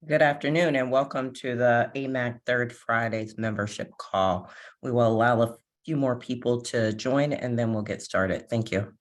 Good afternoon and welcome to the AMAC Third Fridays membership call. We will allow a few more people to join and then we'll get started. Thank you.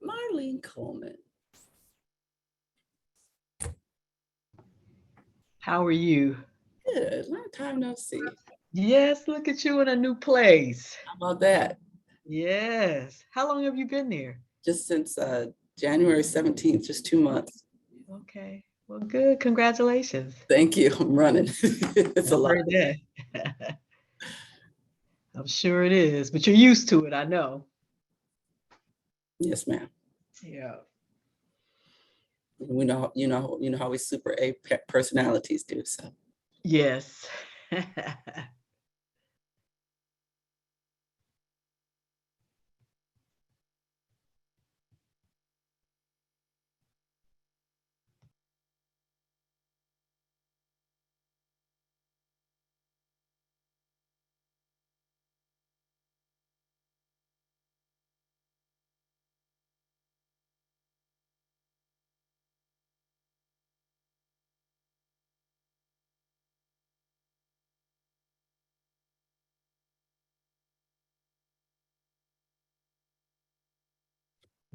Marlene Coleman. How are you? Good. Long time no see. Yes, look at you in a new place. How about that? Yes. How long have you been there? Just since January 17th, just 2 months. Okay. Well, good. Congratulations. Thank you. I'm running. It's a lot. Heard that. I'm sure it is, but you're used to it, I know. Yes, ma'am. Yeah. We know, how we super A personalities do. So Yes.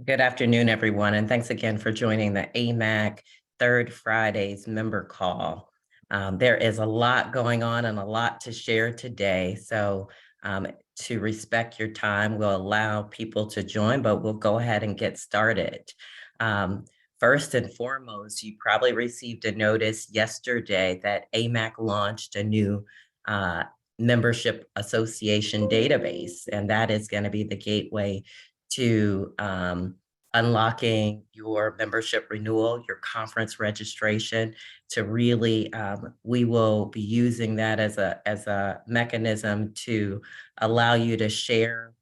Good afternoon, everyone, and thanks again for joining the AMAC Third Fridays member call. There is a lot going on and a lot to share today. So to respect your time, we'll allow people to join, but we'll go ahead and get started. First and foremost, you probably received a notice yesterday that AMAC launched a new membership association database, and that is going to be the gateway to unlocking your membership renewal, your conference registration, to really, we will be using that as a mechanism to allow you to share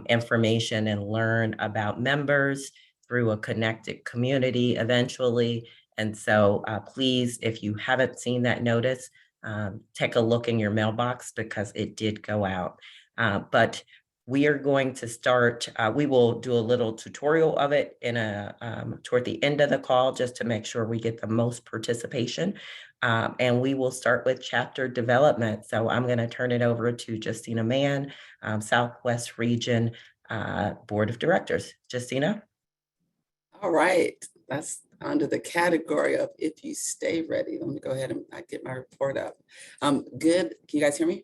information and learn about members through a connected community eventually. And so please, if you haven't seen that notice, take a look in your mailbox because it did go out. But we are going to start, we will do a little tutorial of it toward the end of the call just to make sure we get the most participation. And we will start with chapter development. So I'm going to turn it over to Justina Mann, Southwest Region Board of Directors. Justina? all right. That's under the category of if you stay ready. Let me go ahead and get my report up. Good. Can you guys hear me?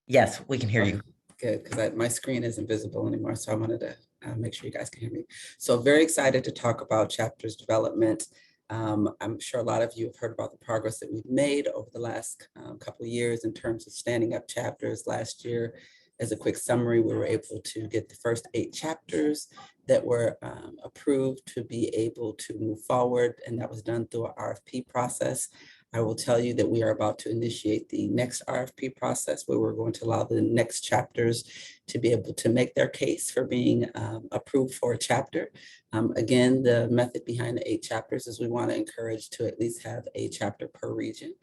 Yes, we can hear you. Good, because my screen isn't visible anymore, so I wanted to make sure you guys can hear me. So very excited to talk about chapters development. I'm sure a lot of you have heard about the progress that we've made over the last couple of years in terms of standing up chapters. Last year, as a quick summary, we were able to get the first 8 chapters that were approved to be able to move forward, and that was done through an RFP process. I will tell you that we are about to initiate the next RFP process where we're going to allow the next chapters to be able to make their case for being approved for a chapter. Again, the method behind the 8 chapters is we want to encourage to at least have a chapter per region.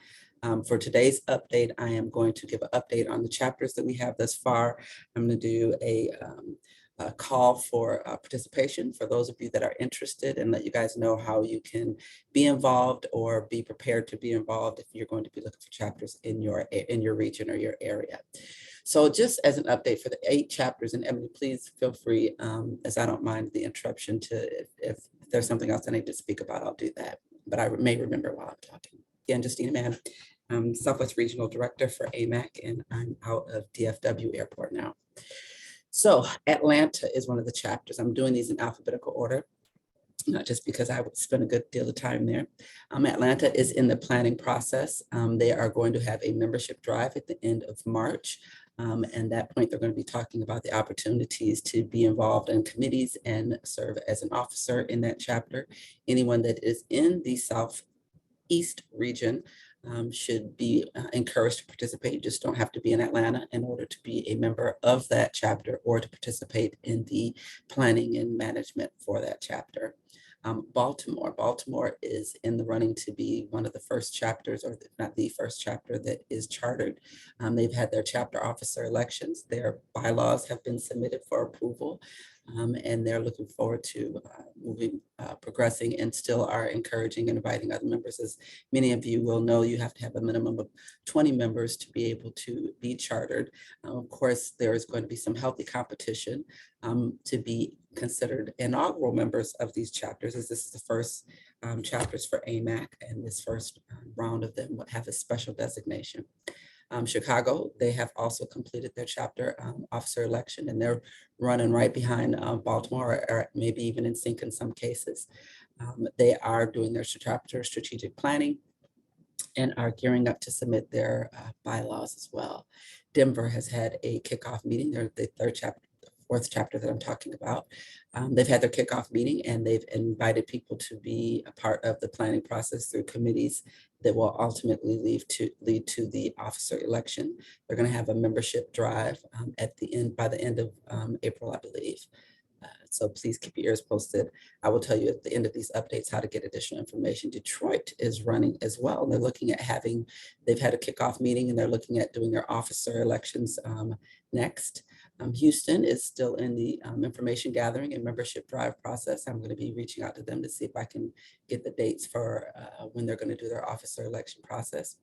For today's update, I am going to give an update on the chapters that we have thus far. I'm going to do a call for participation for those of you that are interested and let you guys know how you can be involved or be prepared to be involved if you're going to be looking for chapters in your region or your area. So just as an update for the 8 chapters, and Emily, please feel free, as I don't mind the interruption, to if there's something else I need to speak about, I'll do that. But I may remember while I'm talking. Again, Justina Mann, I'm Southwest Regional Director for AMAC, and I'm out of DFW Airport now. So Atlanta is one of the chapters. I'm doing these in alphabetical order, not just because I would spend a good deal of time there. Atlanta is in the planning process. They are going to have a membership drive at the end of March. And at that point, they're going to be talking about the opportunities to be involved in committees and serve as an officer in that chapter. Anyone that is in the Southeast region should be encouraged to participate. You just don't have to be in Atlanta in order to be a member of that chapter or to participate in the planning and management for that chapter. Baltimore is in the running to be one of the first chapters, or not the first chapter, that is chartered. They've had their chapter officer elections. Their bylaws have been submitted for approval. And they're looking forward to progressing, and still are encouraging and inviting other members. As many of you will know, you have to have a minimum of 20 members to be able to be chartered. Of course, there is going to be some healthy competition to be considered inaugural members of these chapters, as this is the first chapters for AMAC, and this first round of them will have a special designation. Chicago, they have also completed their chapter officer election, and they're running right behind Baltimore, or maybe even in sync in some cases. They are doing their chapter strategic planning and are gearing up to submit their bylaws as well. Denver has had a kickoff meeting. They're the fourth chapter that I'm talking about. They've had their kickoff meeting, and they've invited people to be a part of the planning process through committees that will ultimately lead to the officer election. They're going to have a membership drive by the end of April, I believe. So please keep your ears posted. I will tell you at the end of these updates how to get additional information. Detroit is running as well. They're looking at they've had a kickoff meeting, and they're looking at doing their officer elections next. Houston is still in the information gathering and membership drive process. I'm going to be reaching out to them to see if I can get the dates for when they're going to do their officer election process.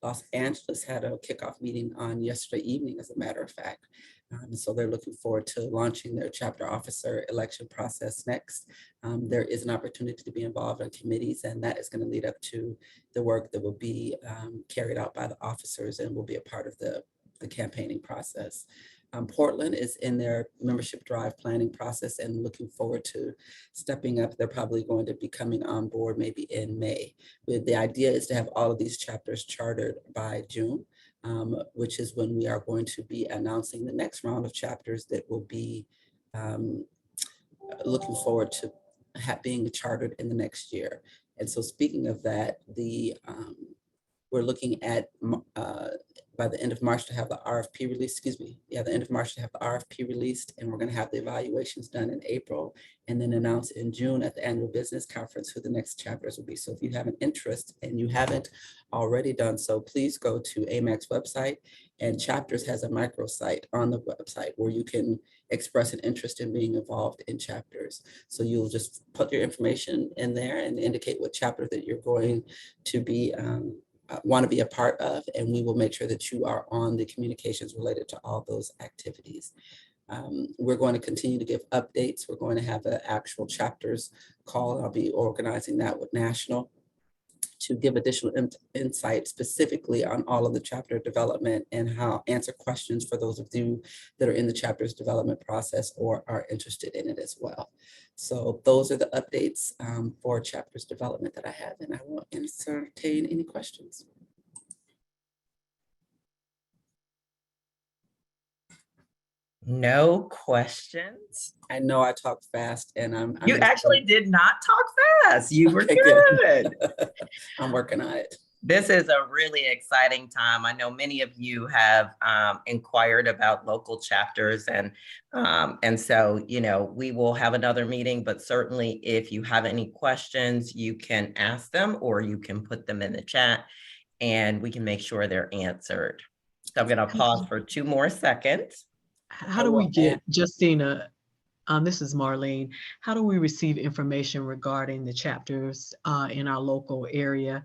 Los Angeles had a kickoff meeting on yesterday evening, as a matter of fact. So they're looking forward to launching their chapter officer election process next. There is an opportunity to be involved in committees, and that is going to lead up to the work that will be carried out by the officers and will be a part of the campaigning process. Portland is in their membership drive planning process and looking forward to stepping up. They're probably going to be coming on board maybe in May. The idea is to have all of these chapters chartered by June, which is when we are going to be announcing the next round of chapters that will be looking forward to being chartered in the next year. And so speaking of that, we're looking at by the end of March to have the RFP released, the end of March to have the RFP released, and we're going to have the evaluations done in April, and then announce in June at the annual business conference who the next chapters will be. So if you have an interest and you haven't already done so, please go to AMAC's website, and Chapters has a microsite on the website where you can express an interest in being involved in chapters. So you'll just put your information in there and indicate what chapter that you're going to be want to be a part of, and we will make sure that you are on the communications related to all those activities. We're going to continue to give updates. We're going to have an actual chapters call. I'll be organizing that with National to give additional insight specifically on all of the chapter development and how answer questions for those of you that are in the chapters development process or are interested in it as well. So those are the updates for chapters development that I have, and I will entertain any questions. No questions. I know I talk fast, and You actually did not talk fast. You were Okay, good. I'm working on it. This is a really exciting time. I know many of you have inquired about local chapters, and so, you know, we will have another meeting, but certainly if you have any questions, you can ask them or you can put them in the chat and we can make sure they're answered. So I'm going to pause for 2 more seconds. How do we get, Justina, this is Marlene, how do we receive information regarding the chapters in our local area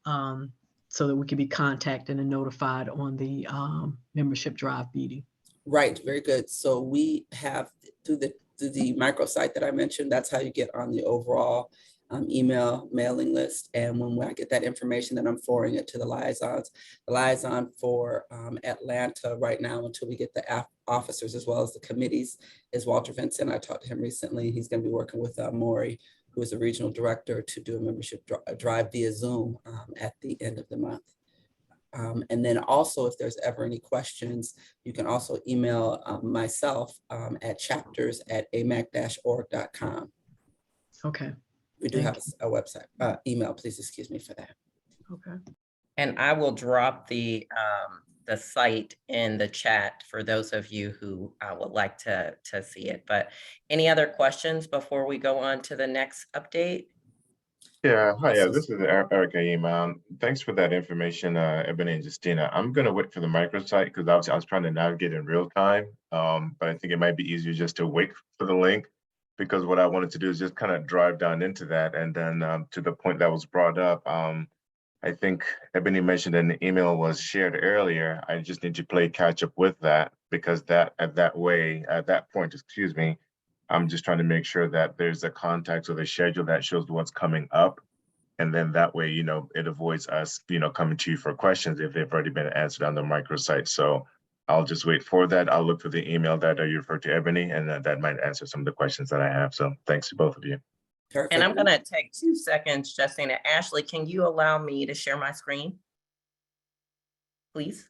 so that we can be contacted and notified on the membership drive meeting? Right, very good. So we have through the microsite that I mentioned, that's how you get on the overall email mailing list. And when I get that information, then I'm forwarding it to the liaisons. The liaison for Atlanta right now, until we get the officers as well as the committees, is Walter Vincent. I talked to him recently. He's going to be working with Maury, who is the regional director, to do a membership drive via Zoom at the end of the month. And then also, if there's ever any questions, you can also email myself at chapters@amac-org.com. Okay. We do have a website, email, please excuse me for that. Okay. And I will drop the site in the chat for those of you who would like to see it. But any other questions before we go on to the next update? Yeah, hi, this is Erica Ema. Thanks for that information, Ebony and Justina. I'm gonna wait for the microsite because I was trying to navigate in real time, but I think it might be easier just to wait for the link, because what I wanted to do is just kind of drive down into that, and then to the point that was brought up, I think Ebony mentioned that an email was shared earlier. I just need to play catch up with that, because at that point, excuse me, I'm just trying to make sure that there's a context or the schedule that shows what's coming up. And then that way, it avoids us, coming to you for questions if they've already been answered on the microsite. So I'll just wait for that. I'll look for the email that you referred to, Ebony, and that might answer some of the questions that I have. So thanks to both of you. Perfect. And I'm going to take 2 seconds, Justina. Ashley, can you allow me to share my screen, please?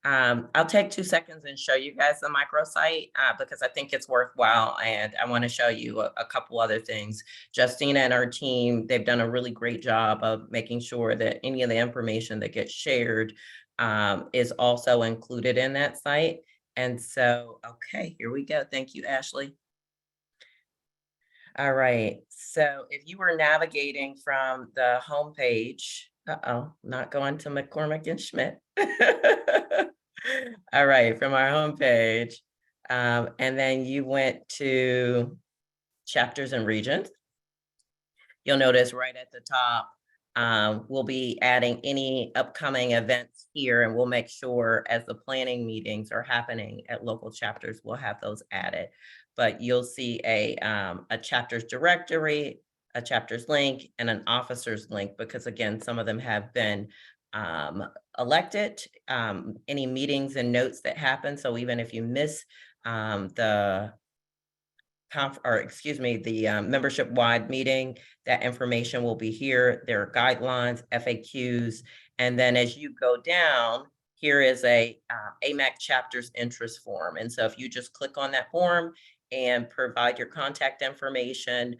I'll take 2 seconds and show you guys the microsite because I think it's worthwhile, and I want to show you a couple other things. Justina and our team, they've done a really great job of making sure that any of the information that gets shared is also included in that site. And so, okay, here we go. Thank you, Ashley. All right, so if you were navigating from the homepage, not going to McCormick and Schmidt. All right, from our homepage, and then you went to chapters and regions. You'll notice right at the top, we'll be adding any upcoming events here, and we'll make sure as the planning meetings are happening at local chapters, we'll have those added. But you'll see a chapters directory, a chapters link, and an officers link, because again, some of them have been elected, any meetings and notes that happen. So even if you miss the membership wide meeting, that information will be here. There are guidelines, FAQs, and then as you go down, here is a AMAC chapters interest form. And so if you just click on that form and provide your contact information,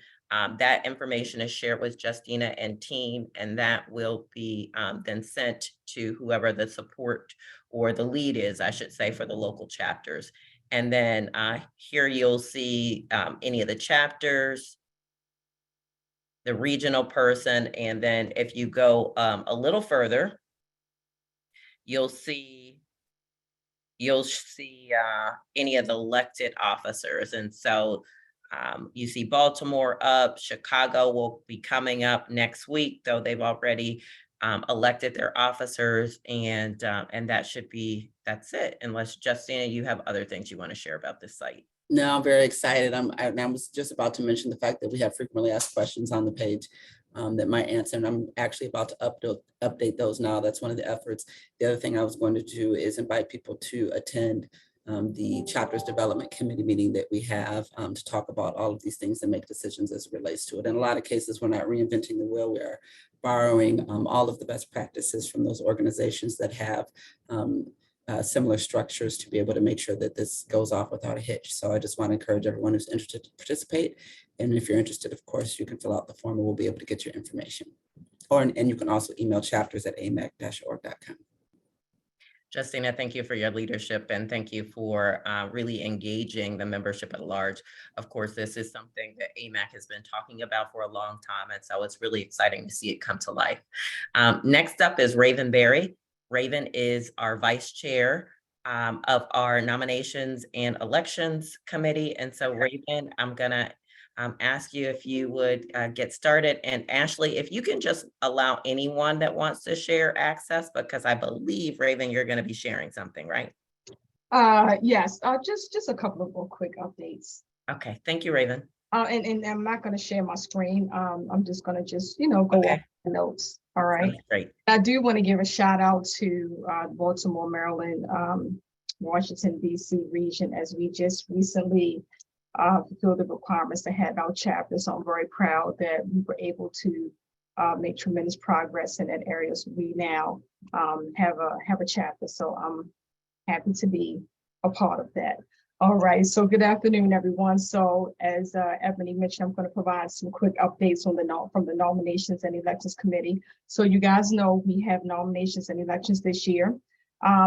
that information is shared with Justina and team, and that will be then sent to whoever the support or the lead is, I should say, for the local chapters. And then here you'll see any of the chapters, the regional person, and then if you go a little further, you'll see any of the elected officers. And so you see Baltimore up, Chicago will be coming up next week, though they've already elected their officers, and that's it. Unless Justina, you have other things you want to share about this site. No, I'm very excited. I was just about to mention the fact that we have frequently asked questions on the page that might answer, and I'm actually about to update those now. That's one of the efforts. The other thing I was going to do is invite people to attend the Chapters Development Committee meeting that we have to talk about all of these things and make decisions as it relates to it. In a lot of cases, we're not reinventing the wheel. We are borrowing all of the best practices from those organizations that have similar structures to be able to make sure that this goes off without a hitch. So I just want to encourage everyone who's interested to participate. And if you're interested, of course, you can fill out the form and we'll be able to get your information. And you can also email chapters@amac-org.com. Justina, thank you for your leadership, and thank you for really engaging the membership at large. Of course, this is something that AMAC has been talking about for a long time, and so it's really exciting to see it come to life. Next up is Raven Berry. Raven is our vice chair of our Nominations and Elections Committee. And so Raven, I'm gonna ask you if you would get started. And Ashley, if you can just allow anyone that wants to share access, because I believe, Raven, you're gonna be sharing something, right? Yes, just a couple of quick updates. Okay, thank you, Raven. And I'm not going to share my screen. I'm just going to go Okay. off the notes. All right. Sounds great. I do want to give a shout out to Baltimore, Maryland, Washington, D.C. region, as we just recently fulfilled the requirements to have our chapter. So I'm very proud that we were able to make tremendous progress in that area. So we now have a chapter. So I'm happy to be a part of that. All right, so good afternoon, everyone. So as Ebony mentioned, I'm going to provide some quick updates on from the Nominations and Elections Committee. So you guys know we have nominations and elections this year.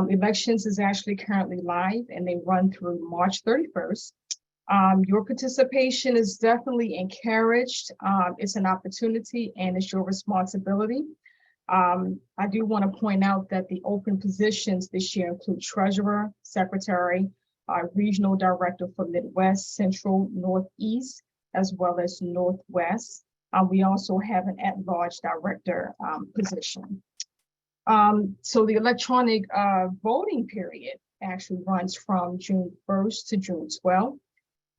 Elections is actually currently live and they run through March 31st. Your participation is definitely encouraged. It's an opportunity and it's your responsibility. I do want to point out that the open positions this year include treasurer, secretary, regional director for Midwest, Central, Northeast, as well as Northwest. We also have an at-large director position. So the electronic voting period actually runs from June 1st to June 12th.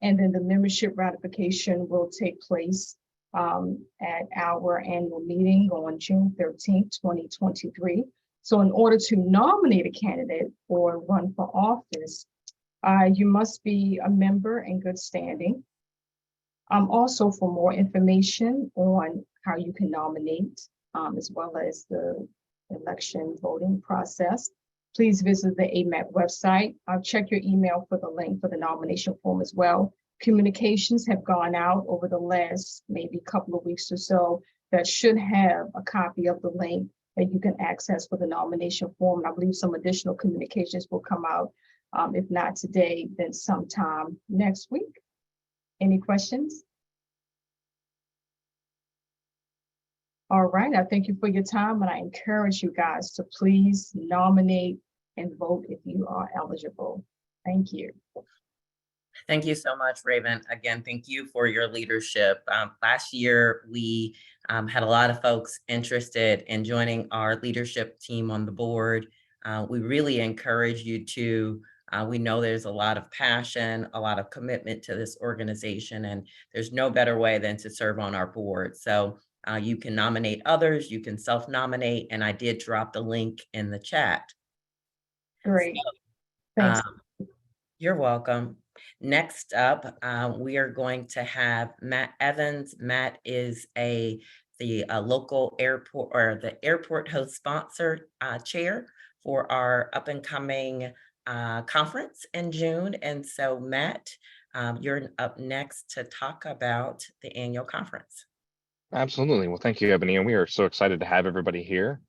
And then the membership ratification will take place at our annual meeting on June 13th, 2023. So in order to nominate a candidate or run for office, you must be a member in good standing. Also, for more information on how you can nominate, as well as the election voting process, please visit the AMAC website. Check your email for the link for the nomination form as well. Communications have gone out over the last maybe couple of weeks or so that should have a copy of the link that you can access for the nomination form. And I believe some additional communications will come out. If not today, then sometime next week. Any questions? All right, I thank you for your time and I encourage you guys to please nominate and vote if you are eligible. Thank you. Thank you so much, Raven. Again, thank you for your leadership. Last year, we had a lot of folks interested in joining our leadership team on the board. We really encourage you to. We know there's a lot of passion, a lot of commitment to this organization, and there's no better way than to serve on our board. So you can nominate others, you can self-nominate, and I did drop the link in the chat. Great. Thanks. You're welcome. Next up, we are going to have Matt Evans. Matt is the local airport or the airport host sponsor chair for our up and coming conference in June. And so Matt, you're up next to talk about the annual conference. Absolutely. Well, thank you, Ebony. And we are so excited to have everybody here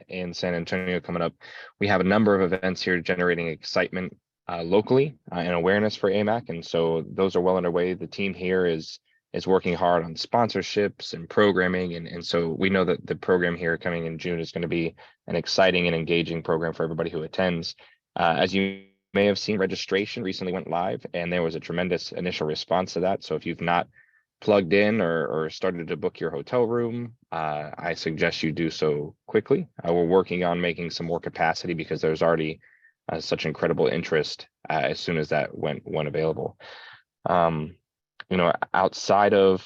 in San Antonio coming up. We have a number of events here generating excitement locally and awareness for AMAC. And so those are well underway. The team here is working hard on sponsorships and programming. And so we know that the program here coming in June is going to be an exciting and engaging program for everybody who attends. As you may have seen, registration recently went live and there was a tremendous initial response to that. So if you've not plugged in or started to book your hotel room, I suggest you do so quickly. We're working on making some more capacity because there's already such incredible interest as soon as that went available. Outside of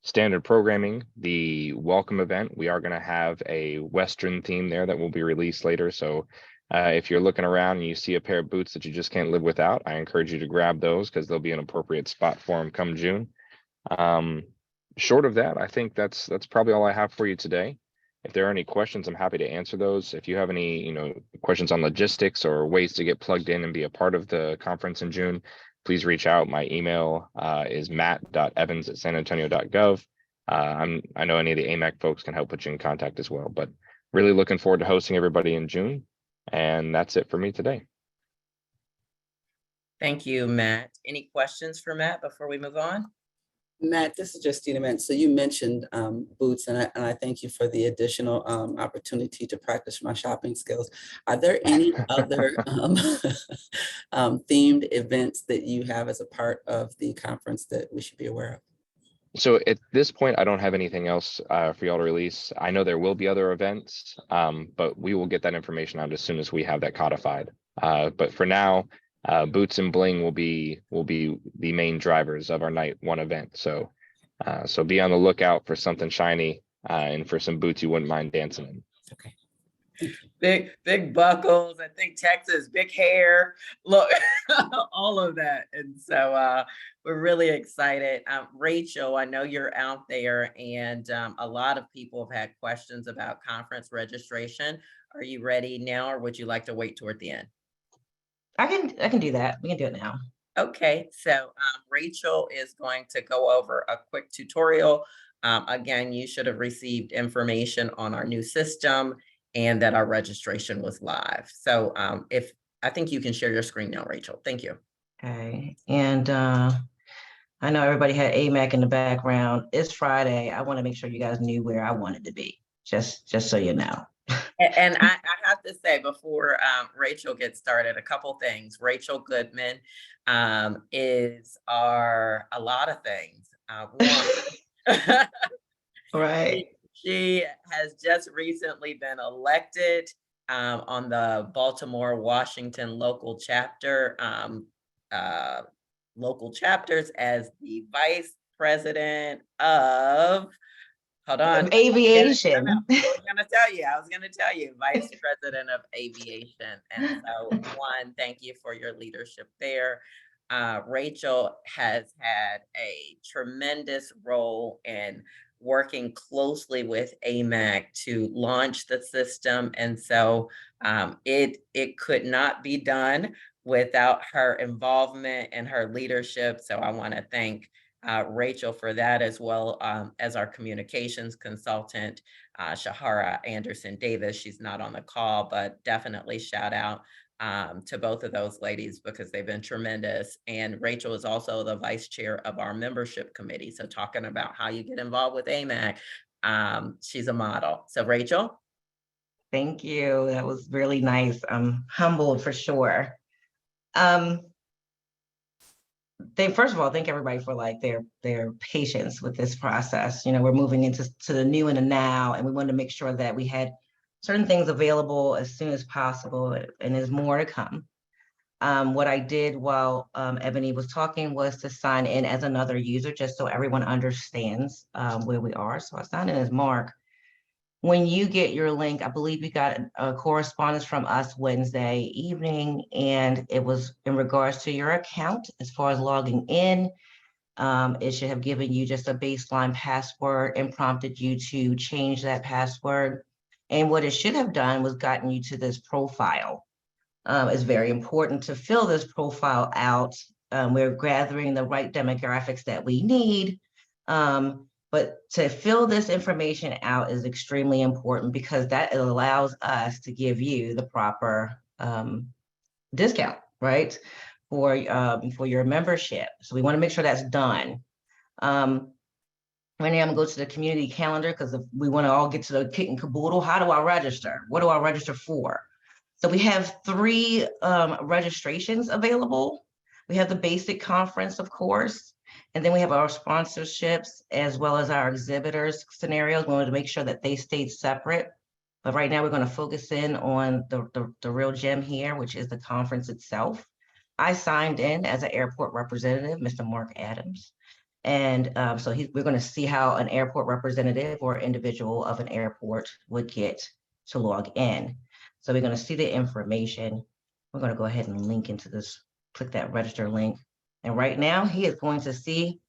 standard programming, the welcome event, we are going to have a Western theme there that will be released later. So if you're looking around and you see a pair of boots that you just can't live without, I encourage you to grab those because they'll be an appropriate spot for them come June. Short of that, I think that's probably all I have for you today. If there are any questions, I'm happy to answer those. If you have any, questions on logistics or ways to get plugged in and be a part of the conference in June, please reach out. My email is matt.evans@sanantonio.gov. I know any of the AMAC folks can help put you in contact as well, but really looking forward to hosting everybody in June. And that's it for me today. Thank you, Matt. Any questions for Matt before we move on? Matt, this is Justina Mint. So you mentioned boots, and I thank you for the additional opportunity to practice my shopping skills. Are there any other themed events that you have as a part of the conference that we should be aware of? So at this point, I don't have anything else for y'all to release. I know there will be other events, but we will get that information out as soon as we have that codified. But for now, Boots and bling will be the main drivers of our night one event. So so be on the lookout for something shiny and for some boots you wouldn't mind dancing in. Okay. Big buckles, I think Texas, big hair, look, all of that. And so we're really excited. Rachel, I know you're out there and a lot of people have had questions about conference registration. Are you ready now or would you like to wait toward the end? I can do that. We can do it now. Okay, so Rachel is going to go over a quick tutorial. Again, you should have received information on our new system and that our registration was live. So if I think you can share your screen now, Rachel. Thank you. Okay. And I know everybody had AMAC in the background. It's Friday. I want to make sure you guys knew where I wanted to be, just so you know. And I have to say before Rachel gets started, a couple things. Rachel Goodman is a lot of things. One, Right. She has just recently been elected on the Baltimore, Washington local chapter, local chapters as the vice president of, hold on. Aviation. I was gonna tell you, vice president of aviation. And so one, thank you for your leadership there. Rachel has had a tremendous role in working closely with AMAC to launch the system. And so it could not be done without her involvement and her leadership. So I want to thank Rachel for that, as well as our communications consultant, Shahara Anderson Davis. She's not on the call, but definitely shout out to both of those ladies because they've been tremendous. And Rachel is also the vice chair of our membership committee. So talking about how you get involved with AMAC, she's a model. So Rachel. Thank you. That was really nice. I'm humbled for sure. First of all, thank everybody for like their patience with this process. You know, we're moving into the new and the now, and we wanted to make sure that we had certain things available as soon as possible, and there's more to come. What I did while Ebony was talking was to sign in as another user, just so everyone understands where we are. So I signed in as Mark. When you get your link, I believe you got a correspondence from us Wednesday evening, and it was in regards to your account as far as logging in. It should have given you just a baseline password and prompted you to change that password. And what it should have done was gotten you to this profile. It's very important to fill this profile out. We're gathering the right demographics that we need. But to fill this information out is extremely important because that allows us to give you the proper discount, right? For your membership. So we want to make sure that's done. Right now I'm gonna go to the community calendar because we want to all get to the kit and caboodle. How do I register? What do I register for? So we have 3 registrations available. We have the basic conference, of course, and then we have our sponsorships as well as our exhibitors scenarios. We wanted to make sure that they stayed separate. But right now we're going to focus in on the real gem here, which is the conference itself. I signed in as an airport representative, Mr. Mark Adams. And so we're going to see how an airport representative or individual of an airport would get to log in. So we're going to see the information. We're going to go ahead and link into this, click that register link. And right now he is going to see,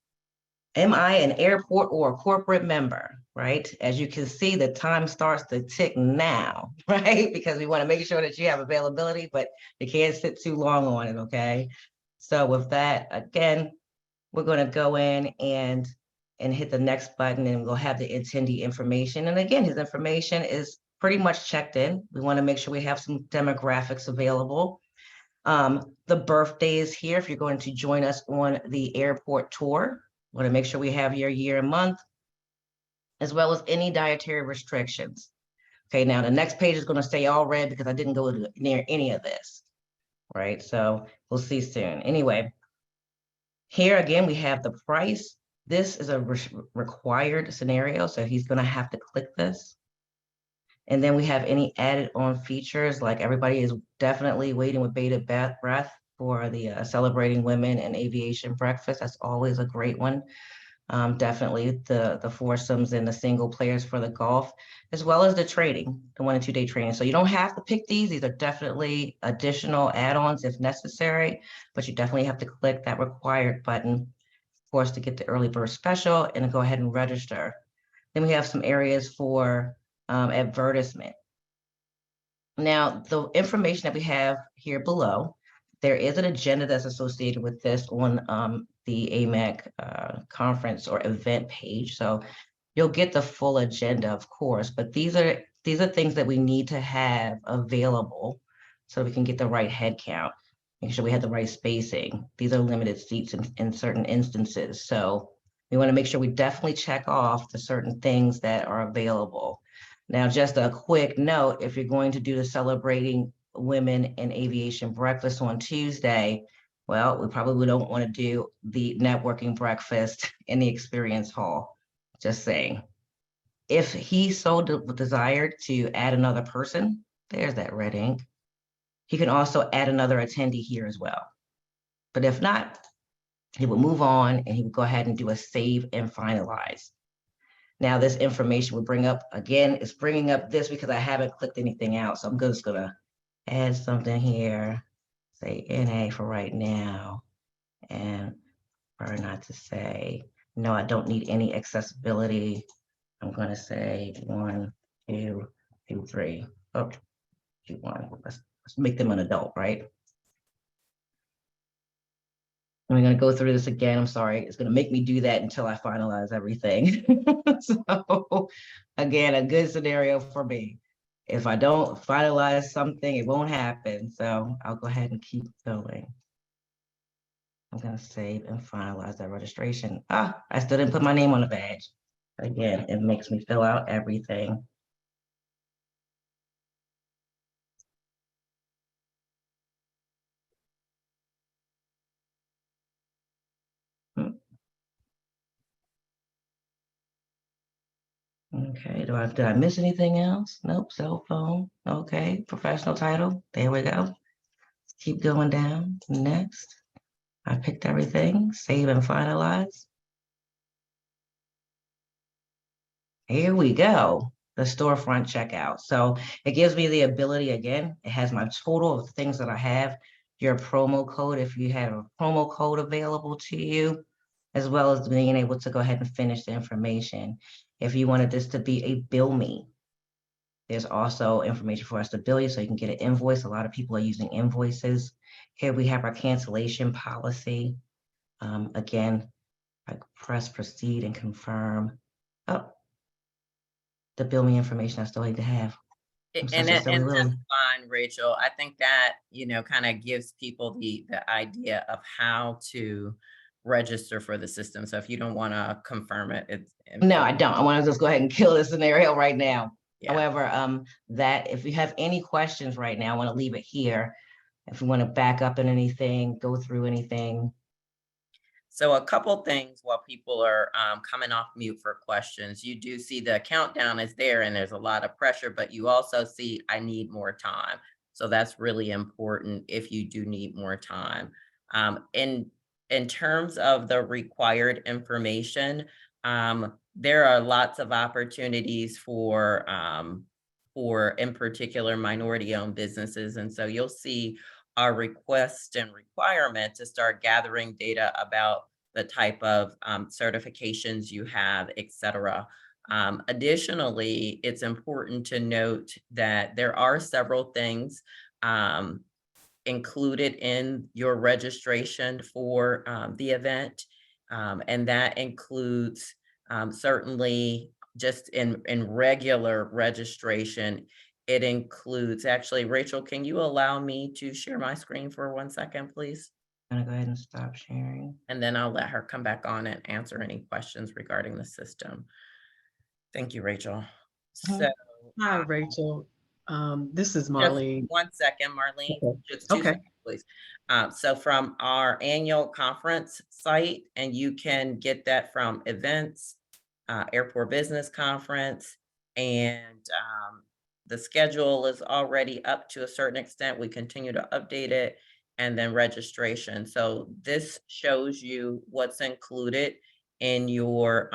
am I an airport or a corporate member, right? As you can see, the time starts to tick now, right? Because we want to make sure that you have availability, but you can't sit too long on it, okay? So with that, again, we're going to go in and hit the next button, and we'll have the attendee information. And again, his information is pretty much checked in. We want to make sure we have some demographics available. The birthday is here if you're going to join us on the airport tour. We want to make sure we have your year and month, as well as any dietary restrictions. Okay, now the next page is going to stay all red because I didn't go near any of this, right? So we'll see soon. Anyway, here again, we have the price. This is a required scenario, so he's going to have to click this. And then we have any added on features, like everybody is definitely waiting with bated breath for the Celebrating Women in Aviation Breakfast. That's always a great one. Definitely the foursomes and the single players for the golf, as well as the trading, the 1 and 2 day training. So you don't have to pick these. These are definitely additional add-ons if necessary, but you definitely have to click that required button, of course, to get the early bird special and go ahead and register. Then we have some areas for advertisement. Now, the information that we have here below, there is an agenda that's associated with this on the AMAC conference or event page. So you'll get the full agenda, of course, but these are things that we need to have available so we can get the right head count, make sure we have the right spacing. These are limited seats in certain instances. So we want to make sure we definitely check off the certain things that are available. Now, just a quick note, if you're going to do the Celebrating Women in Aviation Breakfast on Tuesday, well, we probably don't want to do the networking breakfast in the experience hall. Just saying. If he so desired to add another person, there's that red ink, he can also add another attendee here as well. But if not, he will move on and he will go ahead and do a save and finalize. Now this information will bring up, again, it's bringing up this because I haven't clicked anything out. So I'm just gonna add something here, say NA for right now, and prefer not to say, no, I don't need any accessibility. I'm gonna say 1, 2, 2, 3. Oh, 2, 1. Let's make them an adult, right? I'm gonna go through this again. I'm sorry. It's gonna make me do that until I finalize everything. So again, a good scenario for me. If I don't finalize something, it won't happen. So I'll go ahead and keep going. I'm gonna save and finalize that registration. Ah, I still didn't put my name on the badge. Again, it makes me fill out everything. Okay, did I miss anything else? Nope, cell phone. Okay, professional title. There we go. Keep going down. Next. I picked everything, save and finalize. Here we go, the storefront checkout. So it gives me the ability, again, it has my total of things that I have, your promo code, if you have a promo code available to you, as well as being able to go ahead and finish the information. If you wanted this to be a bill me, there's also information for us to bill you so you can get an invoice. A lot of people are using invoices. Here we have our cancellation policy. Again, I press proceed and confirm. Oh, the bill me information I still need to have. And that's fine, Rachel. I think that, kind of gives people the idea of how to register for the system. So if you don't want to confirm it, no, I don't. I want to just go ahead and kill this scenario right now. Yeah. However, that if you have any questions right now, I want to leave it here. If you want to back up in anything, go through anything. So a couple things while people are coming off mute for questions. You do see the countdown is there and there's a lot of pressure, but you also see I need more time. So that's really important if you do need more time. In terms of the required information, there are lots of opportunities for in particular minority-owned businesses. And so you'll see our request and requirement to start gathering data about the type of certifications you have, et cetera. Additionally, it's important to note that there are several things included in your registration for the event. And that includes certainly just in regular registration, it includes, actually, Rachel, can you allow me to share my screen for 1 second, please? I'm gonna go ahead and stop sharing. And then I'll let her come back on and answer any questions regarding the system. Thank you, Rachel. So, hi, Rachel. This is Marlene. 1 second, Marlene. Okay. Just 2 seconds, please. So from our annual conference site, and you can get that from events, Airport Business Conference, and the schedule is already up to a certain extent. We continue to update it. and then registration. So this shows you what's included in your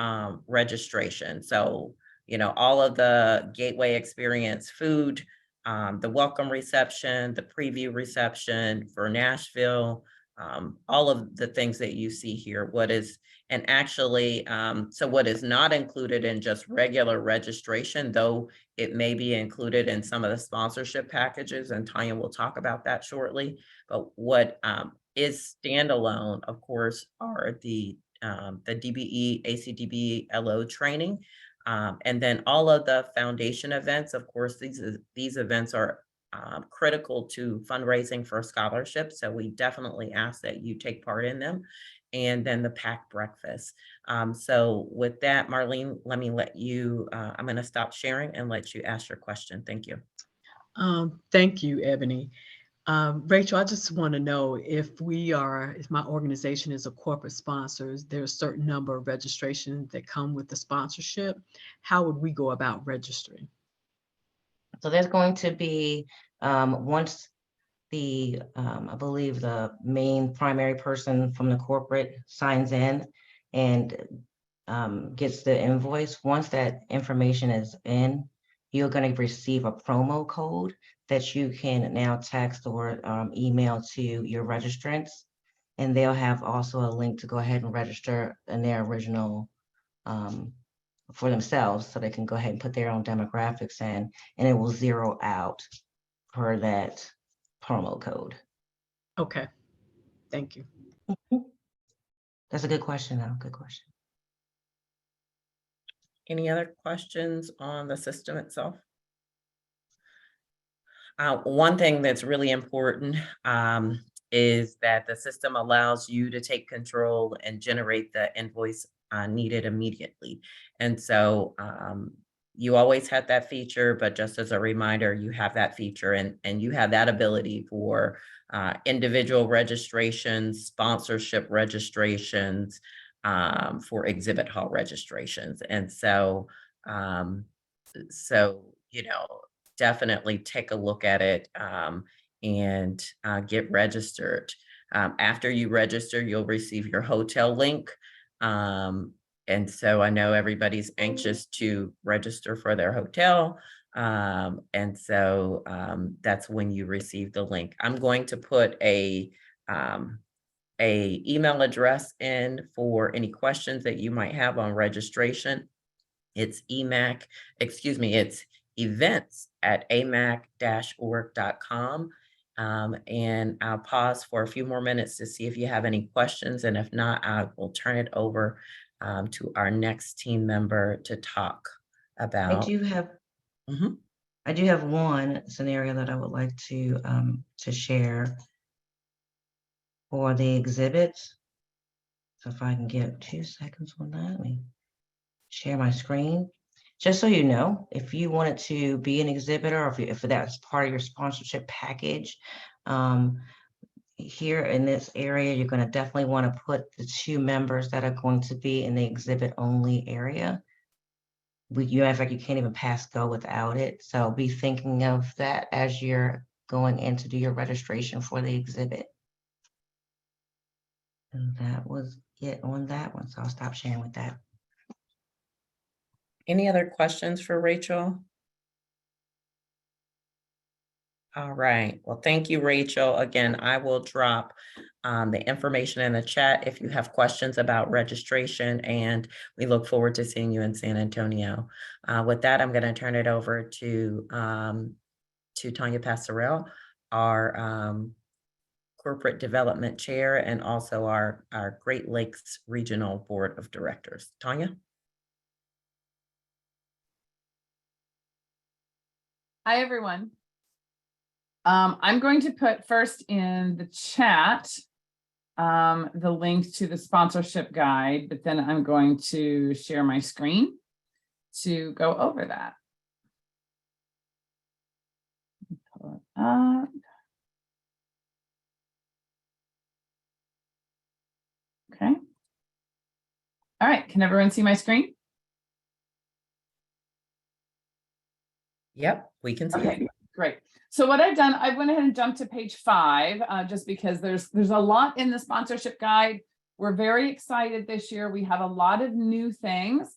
registration. So, you know, all of the Gateway Experience food, the welcome reception, the preview reception for Nashville, all of the things that you see here. And actually, so what is not included in just regular registration, though it may be included in some of the sponsorship packages, and Tanya will talk about that shortly. But what is standalone, of course, are the DBE, ACDB, LO training. And then all of the foundation events, of course, these events are critical to fundraising for scholarships. So we definitely ask that you take part in them. And then the packed breakfast. So with that, Marlene, let me let you, I'm going to stop sharing and let you ask your question. Thank you. Thank you, Ebony. Rachel, I just want to know if my organization is a corporate sponsor, there's a certain number of registrations that come with the sponsorship. How would we go about registering? So there's going to be, once I believe the main primary person from the corporate signs in and gets the invoice, once that information is in, you're going to receive a promo code that you can now text or email to your registrants. And they'll have also a link to go ahead and register in their original for themselves, so they can go ahead and put their own demographics in, and it will zero out per that promo code. Okay, thank you. That's a good question, though. Good question. Any other questions on the system itself? One thing that's really important is that the system allows you to take control and generate the invoice needed immediately. And so you always had that feature, but just as a reminder, you have that feature and you have that ability for individual registrations, sponsorship registrations, for exhibit hall registrations. And so, you know, definitely take a look at it and get registered. After you register, you'll receive your hotel link. And so I know everybody's anxious to register for their hotel. And so that's when you receive the link. I'm going to put a email address in for any questions that you might have on registration. It's it's events@amac-org.com. And I'll pause for a few more minutes to see if you have any questions. And if not, I will turn it over to our next team member to talk about. I do have one scenario that I would like to share for the exhibits. So if I can get 2 seconds on that, let me share my screen. Just so you know, if you wanted to be an exhibitor, or if that's part of your sponsorship package, here in this area, you're going to definitely want to put the 2 members that are going to be in the exhibit only area. In fact, you can't even pass go without it. So be thinking of that as you're going in to do your registration for the exhibit. And that was it on that one. So I'll stop sharing with that. Any other questions for Rachel? All right. Well, thank you, Rachel. Again, I will drop the information in the chat if you have questions about registration, and we look forward to seeing you in San Antonio. With that, I'm going to turn it over to Tanya Passarell, our Corporate Development Chair, and also our Great Lakes Regional Board of Directors. Tanya? Hi, everyone. I'm going to put first in the chat the link to the sponsorship guide, but then I'm going to share my screen to go over that. Pull it up. Okay. All right, can everyone see my screen? Yep, we can see it. Great. So what I've done, I went ahead and jumped to page 5, just because there's a lot in the sponsorship guide. We're very excited this year. We have a lot of new things,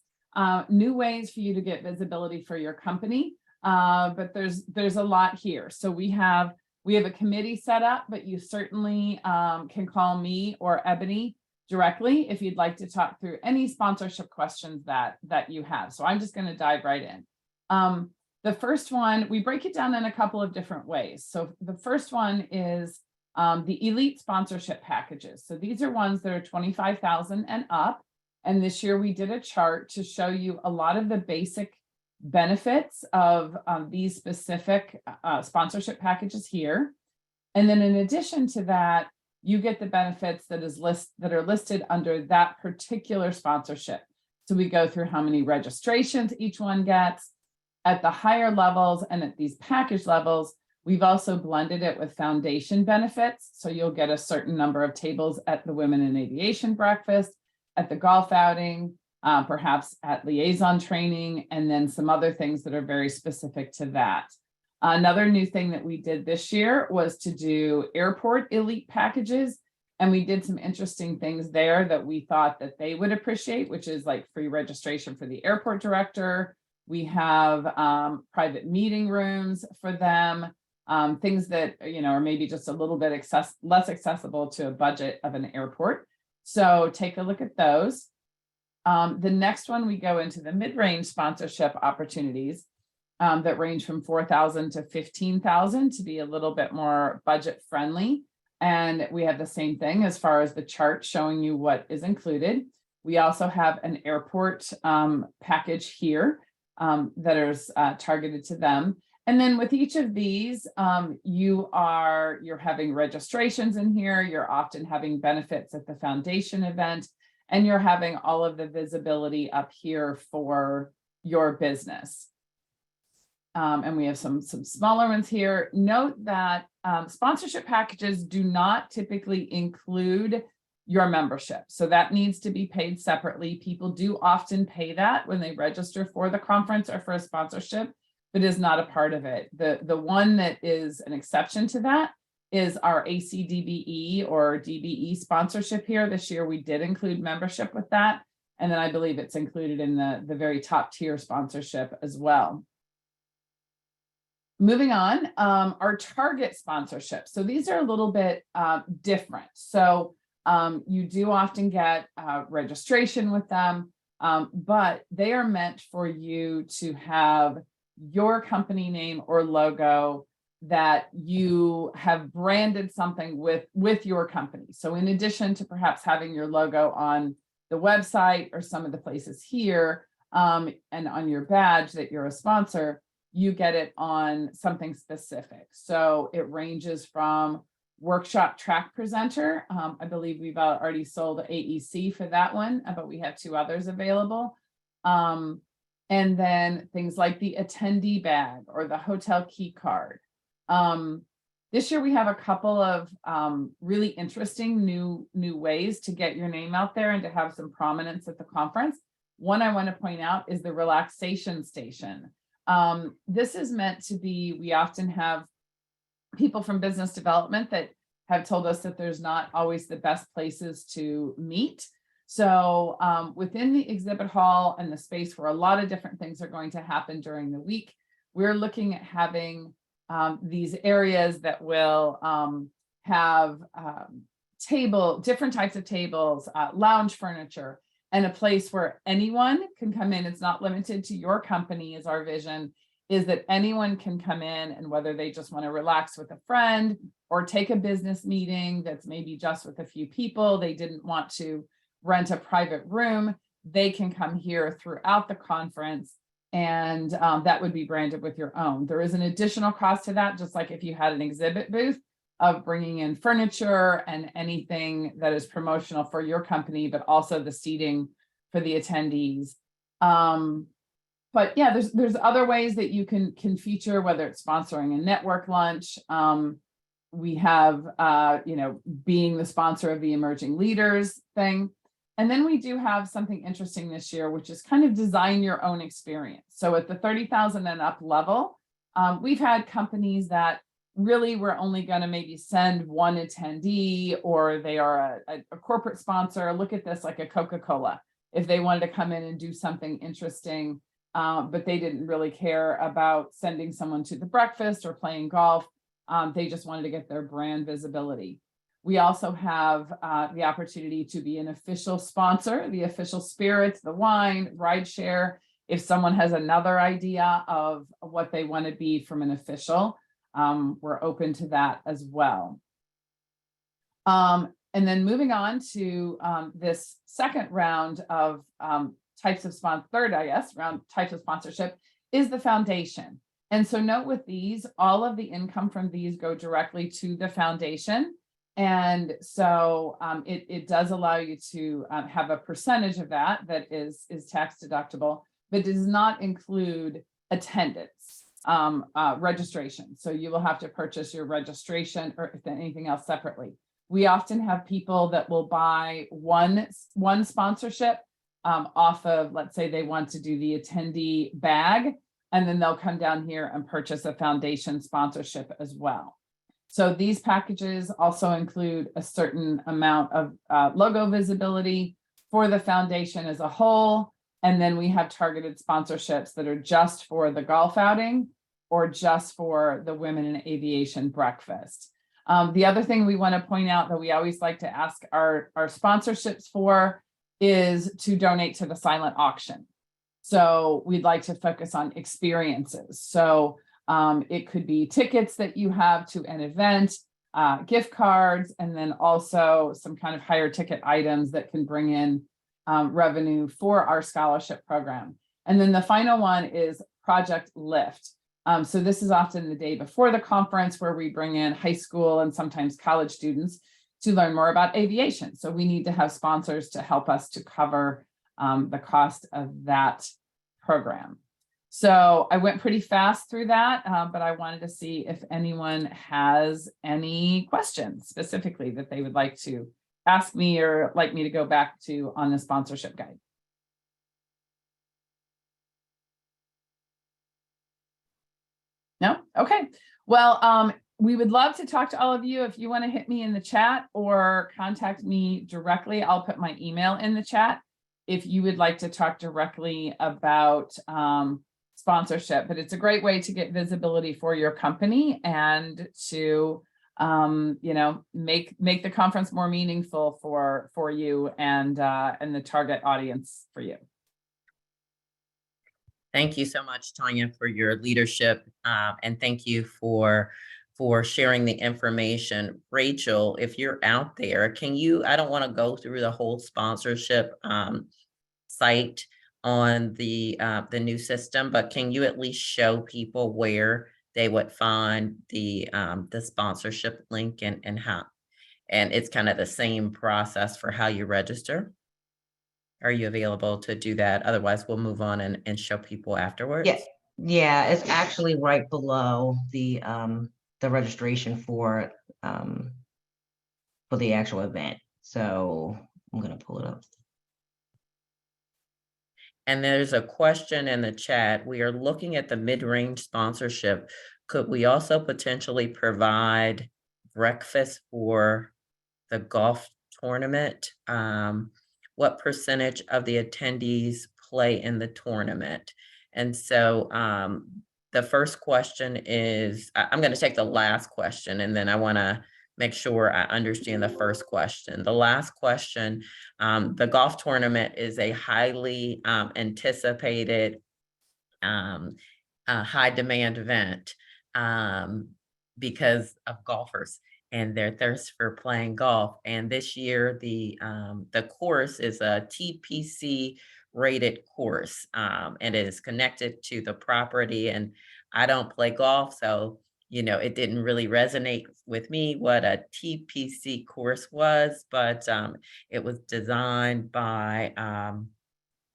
new ways for you to get visibility for your company. But there's a lot here. So we have a committee set up, but you certainly can call me or Ebony directly if you'd like to talk through any sponsorship questions that you have. So I'm just going to dive right in. The first one, we break it down in a couple of different ways. So the first one is the elite sponsorship packages. So these are ones that are 25,000 and up. And this year we did a chart to show you a lot of the basic benefits of these specific sponsorship packages here. And then in addition to that, you get the benefits that are listed under that particular sponsorship. So we go through how many registrations each one gets at the higher levels, and at these package levels, we've also blended it with foundation benefits. So you'll get a certain number of tables at the Women in Aviation breakfast, at the golf outing, perhaps at liaison training, and then some other things that are very specific to that. Another new thing that we did this year was to do airport elite packages. And we did some interesting things there that we thought that they would appreciate, which is like free registration for the airport director. We have private meeting rooms for them, things that, are maybe just a little bit less accessible to a budget of an airport. So take a look at those. The next one, we go into the mid-range sponsorship opportunities that range from 4,000 to 15,000 to be a little bit more budget friendly. And we have the same thing as far as the chart showing you what is included. We also have an airport package here that is targeted to them. And then with each of these, you're having registrations in here. You're often having benefits at the foundation event, and you're having all of the visibility up here for your business. And we have some smaller ones here. Note that sponsorship packages do not typically include your membership. So that needs to be paid separately. People do often pay that when they register for the conference or for a sponsorship, but is not a part of it. The one that is an exception to that is our ACDBE or DBE sponsorship here. This year we did include membership with that. And then I believe it's included in the very top tier sponsorship as well. Moving on, our target sponsorship. So these are a little bit different. So you do often get registration with them, but they are meant for you to have your company name or logo that you have branded something with your company. So in addition to perhaps having your logo on the website or some of the places here and on your badge that you're a sponsor, you get it on something specific. So it ranges from workshop track presenter. I believe we've already sold AEC for that one, but we have 2 others available. And then things like the attendee bag or the hotel key card. This year we have a couple of really interesting new ways to get your name out there and to have some prominence at the conference. One I want to point out is the relaxation station. This is meant to be, we often have people from business development that have told us that there's not always the best places to meet. So within the exhibit hall and the space where a lot of different things are going to happen during the week, we're looking at having these areas that will have different types of tables, lounge furniture, and a place where anyone can come in. It's not limited to your company, is our vision, is that anyone can come in, and whether they just want to relax with a friend or take a business meeting that's maybe just with a few people, they didn't want to rent a private room, they can come here throughout the conference, and that would be branded with your own. There is an additional cost to that, just like if you had an exhibit booth, of bringing in furniture and anything that is promotional for your company, but also the seating for the attendees. But yeah, there's other ways that you can feature, whether it's sponsoring a network lunch. We have, being the sponsor of the emerging leaders thing. And then we do have something interesting this year, which is kind of design your own experience. So at the 30,000 and up level, We've had companies that really were only going to maybe send one attendee, or they are a corporate sponsor. Look at this, like a Coca-Cola. If they wanted to come in and do something interesting, but they didn't really care about sending someone to the breakfast or playing golf. They just wanted to get their brand visibility. We also have the opportunity to be an official sponsor, the official spirits, the wine, ride share. If someone has another idea of what they want to be from an official, we're open to that as well. And then moving on to this second round of types of sponsorship is the foundation. And so note with these, all of the income from these go directly to the foundation. And so it does allow you to have a percentage of that is tax deductible, but does not include attendance, registration. So you will have to purchase your registration or anything else separately. We often have people that will buy one sponsorship off of, let's say they want to do the attendee bag, and then they'll come down here and purchase a foundation sponsorship as well. So these packages also include a certain amount of logo visibility for the foundation as a whole. And then we have targeted sponsorships that are just for the golf outing or just for the Women in Aviation breakfast. The other thing we want to point out that we always like to ask our sponsorships for is to donate to the silent auction. So we'd like to focus on experiences. So it could be tickets that you have to an event, gift cards, and then also some kind of higher ticket items that can bring in revenue for our scholarship program. And then the final one is Project Lift. So this is often the day before the conference where we bring in high school and sometimes college students to learn more about aviation. So we need to have sponsors to help us to cover the cost of that program. So I went pretty fast through that, but I wanted to see if anyone has any questions specifically that they would like to ask me or like me to go back to on the sponsorship guide. No? Okay. Well, we would love to talk to all of you. If you want to hit me in the chat or contact me directly, I'll put my email in the chat if you would like to talk directly about sponsorship. But it's a great way to get visibility for your company and to make the conference more meaningful for you and the target audience for you. Thank you so much, Tanya, for your leadership, and thank you for sharing the information. Rachel, if you're out there, can you, I don't want to go through the whole sponsorship site on the new system, but can you at least show people where they would find the sponsorship link and how, and it's kind of the same process for how you register? Are you available to do that? Otherwise, we'll move on and show people afterwards. Yes. Yeah, it's actually right below the registration for the actual event. So I'm gonna pull it up. And there's a question in the chat. We are looking at the mid-range sponsorship. Could we also potentially provide breakfast for the golf tournament? What percentage of the attendees play in the tournament? And so the first question is, I'm going to take the last question, and then I want to make sure I understand the first question. The last question, the golf tournament is a highly anticipated high demand event because of golfers and their thirst for playing golf. And this year, the course is a TPC rated course, and it is connected to the property. And I don't play golf, so it didn't really resonate with me what a TPC course was, but it was designed by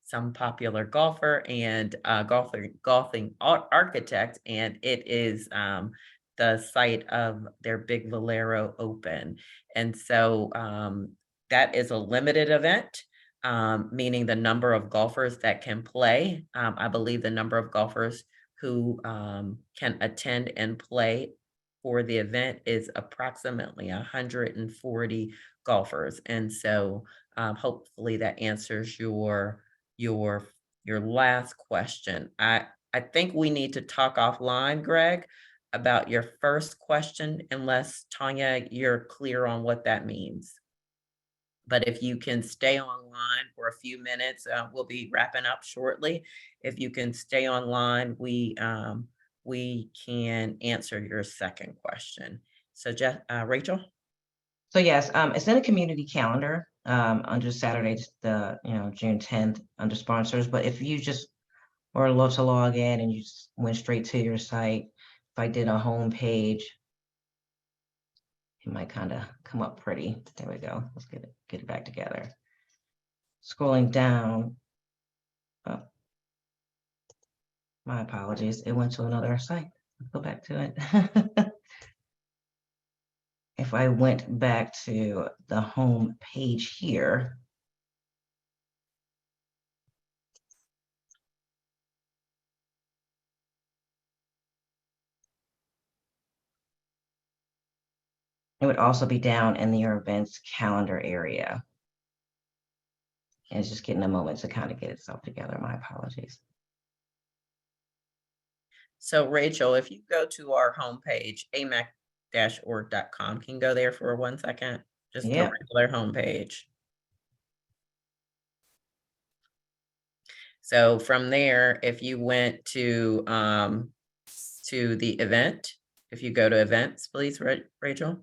some popular golfer and golfing architect, and it is the site of their Big Valero Open. And so that is a limited event, meaning the number of golfers that can play. I believe the number of golfers who can attend and play for the event is approximately 140 golfers. And so hopefully that answers your last question. I think we need to talk offline, Greg, about your first question, unless Tanya, you're clear on what that means. But if you can stay online for a few minutes, we'll be wrapping up shortly. If you can stay online, we can answer your second question. So Rachel? So yes, it's in a community calendar under Saturday, the June 10th under sponsors. But if you just were love to log in and you just went straight to your site, if I did a home page, it might kind of come up pretty. There we go. Let's get it back together. Scrolling down. Oh, my apologies. It went to another site. Let's go back to it. If I went back to the home page here, it would also be down in your events calendar area. And it's just getting a moment to kind of get itself together. My apologies. So Rachel, if you go to our homepage, amac-org.com, can you go there for 1 second? Just the regular homepage. So from there, if you went to the event, if you go to events, please, Rachel.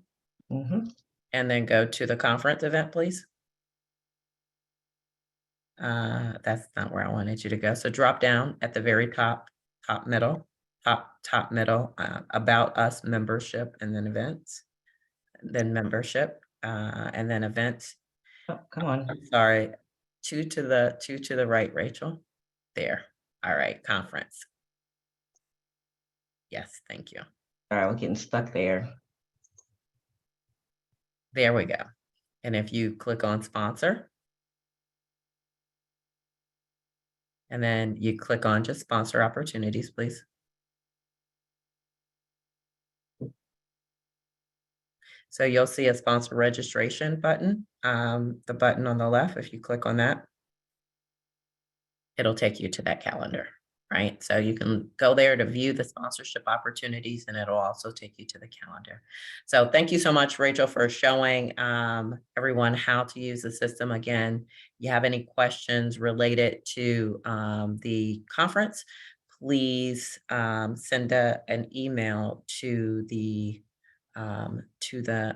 And then go to the conference event, please. That's not where I wanted you to go. So drop down at the very top middle, about us, membership, and then events, then membership, and then events. Oh, come on. I'm sorry, two to the right, Rachel. There. All right, conference. Yes, thank you. All right, we're getting stuck there. There we go. And if you click on sponsor, and then you click on just sponsor opportunities, please. So you'll see a sponsor registration button, the button on the left. If you click on that, it'll take you to that calendar, right? So you can go there to view the sponsorship opportunities, and it'll also take you to the calendar. So thank you so much, Rachel, for showing everyone how to use the system. Again, you have any questions related to the conference, please send an email to the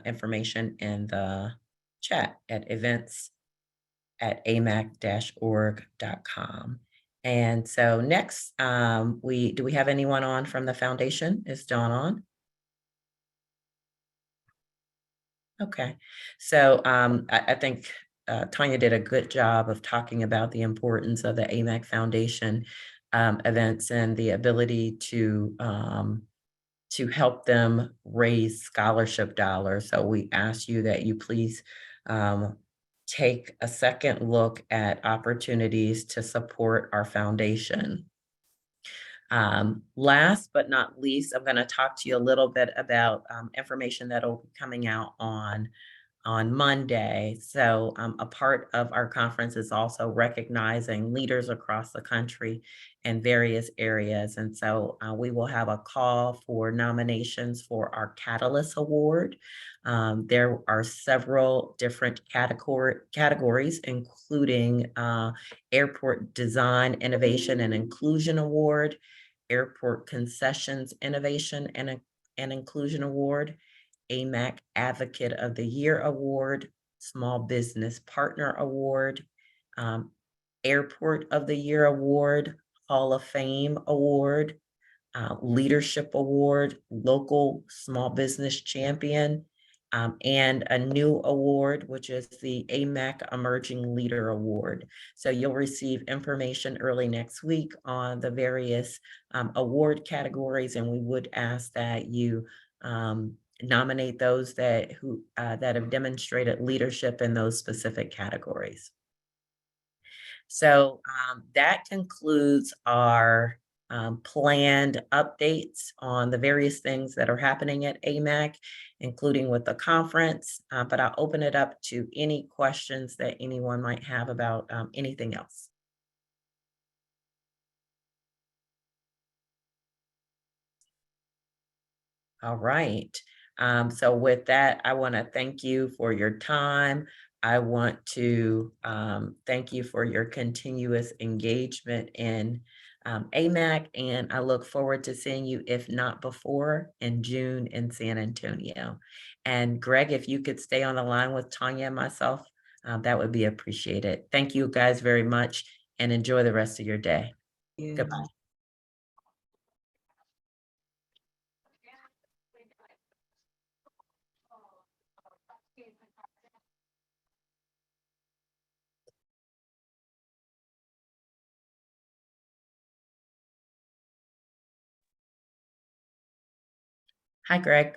information in the chat at events@amac-org.com. And so next, do we have anyone on from the foundation? Is Dawn on? Okay, so I think Tanya did a good job of talking about the importance of the AMAC Foundation events and the ability to help them raise scholarship dollars. So we ask you that you please take a second look at opportunities to support our foundation. Last but not least, I'm going to talk to you a little bit about information that will be coming out on Monday. So a part of our conference is also recognizing leaders across the country in various areas. And so we will have a call for nominations for our Catalyst Award. There are several different categories, including Airport Design Innovation and Inclusion Award, Airport Concessions Innovation and Inclusion Award, AMAC Advocate of the Year Award, Small Business Partner Award, Airport of the Year Award, Hall of Fame Award, Leadership Award, Local Small Business Champion, and a new award, which is the AMAC Emerging Leader Award. So you'll receive information early next week on the various award categories, and we would ask that you nominate those that have demonstrated leadership in those specific categories. So that concludes our planned updates on the various things that are happening at AMAC, including with the conference, but I'll open it up to any questions that anyone might have about anything else. All right. So with that, I want to thank you for your time. I want to thank you for your continuous engagement in AMAC, and I look forward to seeing you, if not before, in June in San Antonio. And Greg, if you could stay on the line with Tanya and myself, that would be appreciated. Thank you guys very much, and enjoy the rest of your day. Goodbye. Hi, Greg.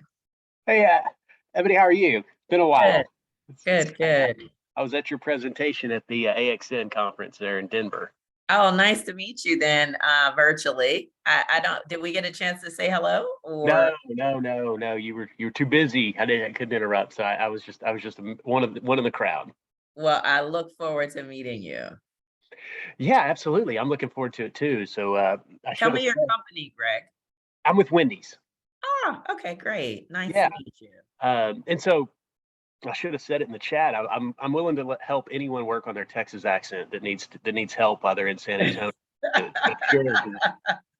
Hey, Ebony, how are you? It's been a while. Good. I was at your presentation at the AXN conference there in Denver. Oh, nice to meet you then, virtually. I don't, did we get a chance to say hello? Or No. You were too busy. I couldn't interrupt. So I was just one of the crowd. Well, I look forward to meeting you. Yeah, absolutely. I'm looking forward to it too. So Tell me your company, Greg. I'm with Wendy's. Oh, okay, great. Nice Yeah. to meet you. And so I should have said it in the chat. I'm willing to help anyone work on their Texas accent that needs help while they're in San Antonio. Sure,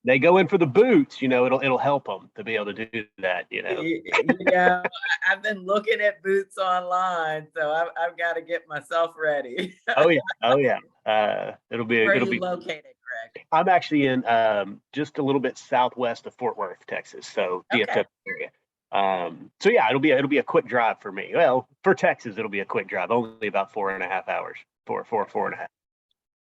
they go in for the boots, it'll help them to be able to do that, Yeah, I've been looking at boots online, so I've got to get myself ready. Oh yeah. It'll be. Where are it'll you be located, Greg? I'm actually in just a little bit southwest of Fort Worth, Texas, so DFW Okay. area. So yeah, it'll be a quick drive for me. Well, for Texas, it'll be a quick drive, only about 4.5 hours, four and a half.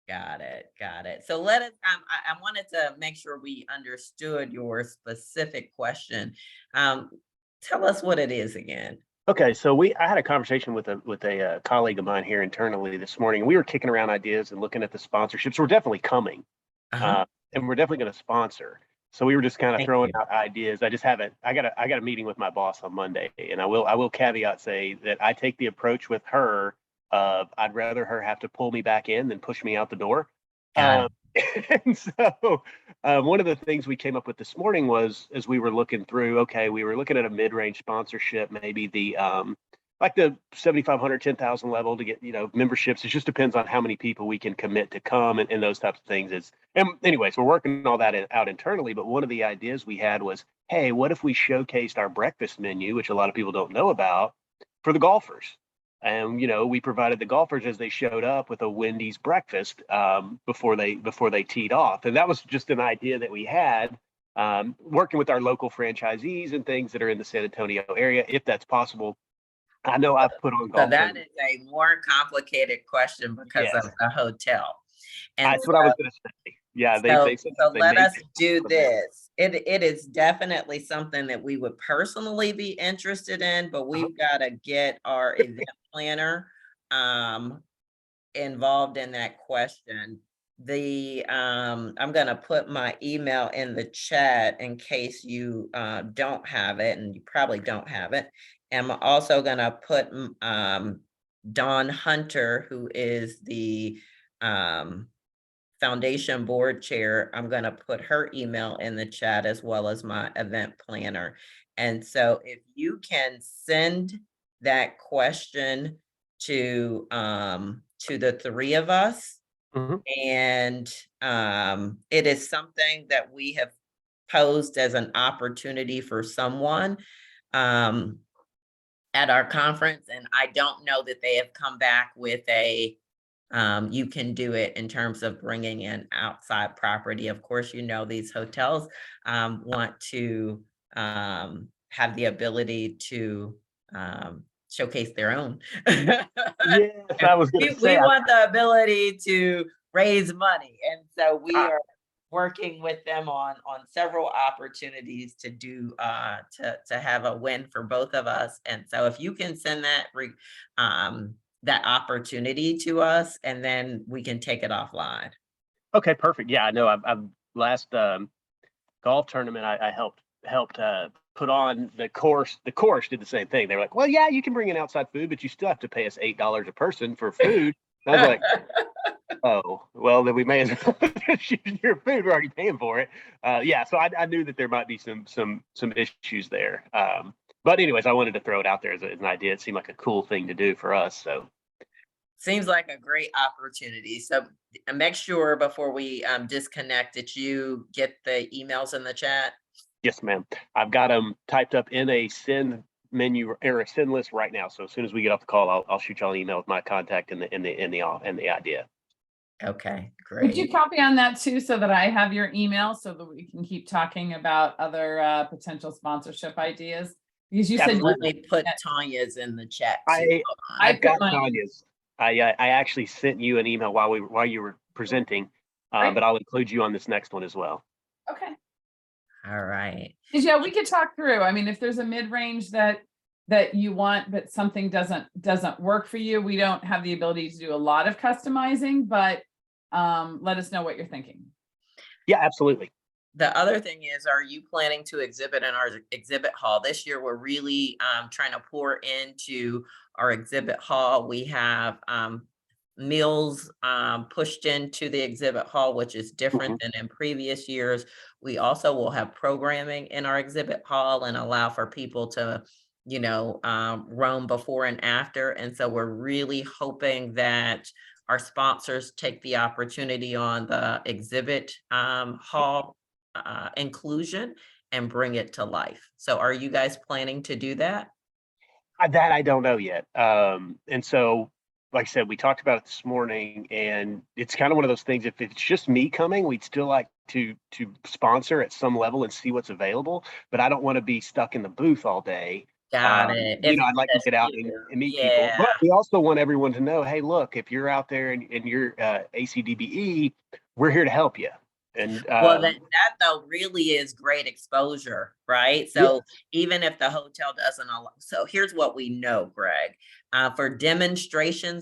Got it. So let us, I wanted to make sure we understood your specific question. Tell us what it is again. Okay, so I had a conversation with a colleague of mine here internally this morning. We were kicking around ideas and looking at the sponsorships. We're definitely coming, and we're definitely going to sponsor. So we were just kind of throwing out ideas. I just haven't. I got a meeting with my boss on Monday, and I will caveat say that I take the approach with her of I'd rather her have to pull me back in than push me out the door. And so one of the things we came up with this morning was, as we were looking through, we were looking at a mid-range sponsorship, maybe the like the 7,500, 10,000 level to get, memberships. It just depends on how many people we can commit to come and those types of things. And anyways, we're working all that out internally. But one of the ideas we had was, hey, what if we showcased our breakfast menu, which a lot of people don't know about, for the golfers? And we provided the golfers as they showed up with a Wendy's breakfast before they teed off. And that was just an idea that we had, working with our local franchisees and things that are in the San Antonio area, if that's possible. I know I've put on golf. So that is a more complicated question because of the hotel. And that's what I was going to say. Yeah, they said so let us do this. It is definitely something that we would personally be interested in, but we've got to get our event planner involved in that question. I'm going to put my email in the chat in case you don't have it, and you probably don't have it. And I'm also going to put Dawn Hunter, who is the foundation board chair. I'm going to put her email in the chat as well as my event planner. And so if you can send that question to the three of us, and it is something that we have posed as an opportunity for someone at our conference, and I don't know that they have come back with a you can do it in terms of bringing in outside property. Of course, these hotels want to have the ability to showcase their own. Yes, I was going to say. We want the ability to raise money, and so we are working with them on several opportunities to do to have a win for both of us. And so if you can send that that opportunity to us, and then we can take it offline. Okay, perfect. Yeah, I know. I've last golf tournament I helped put on. The course did the same thing. They were like, well, yeah, you can bring in outside food, but you still have to pay us $8 a person for food. And I was like, oh, well, then we may as well use your food. We're already paying for it. Yeah, so I knew that there might be some issues there. But anyways, I wanted to throw it out there as an idea. It seemed like a cool thing to do for us. So Seems like a great opportunity. So make sure before we disconnect that you get the emails in the chat. yes, ma'am. I've got them typed up in a send menu or a send list right now. So as soon as we get off the call, I'll shoot y'all an email with my contact and the idea. Okay, Would you great. copy on that too, so that I have your email so that we can keep talking about other potential sponsorship ideas? Because you said Let me put Tanya's in the chat too. I Hold on. I've got put mine- Tanya's. I actually sent you an email while you were presenting, Great. but I'll include you on this next one as well. Okay. All right. Yeah, we could talk through. I mean, if there's a mid-range that you want, but something doesn't work for you, we don't have the ability to do a lot of customizing, but let us know what you're thinking. Yeah, absolutely. The other thing is, are you planning to exhibit in our exhibit hall? This year, we're really trying to pour into our exhibit hall. We have meals pushed into the exhibit hall, which is different than in previous years. We also will have programming in our exhibit hall and allow for people to, roam before and after. And so we're really hoping that our sponsors take the opportunity on the exhibit hall inclusion and bring it to life. So are you guys planning to do that? That I don't know yet. And so, like I said, we talked about it this morning, and it's kind of one of those things. If it's just me coming, we'd still like to sponsor at some level and see what's available. But I don't want to be stuck in the booth all day. Got it. I'd like to get out and meet people. But we also want everyone to know, hey, look, if you're out there and you're ACDBE, we're here to help you. And well, that though really is great exposure, right? So even if the hotel doesn't allow, so here's what we know, Greg, for demonstration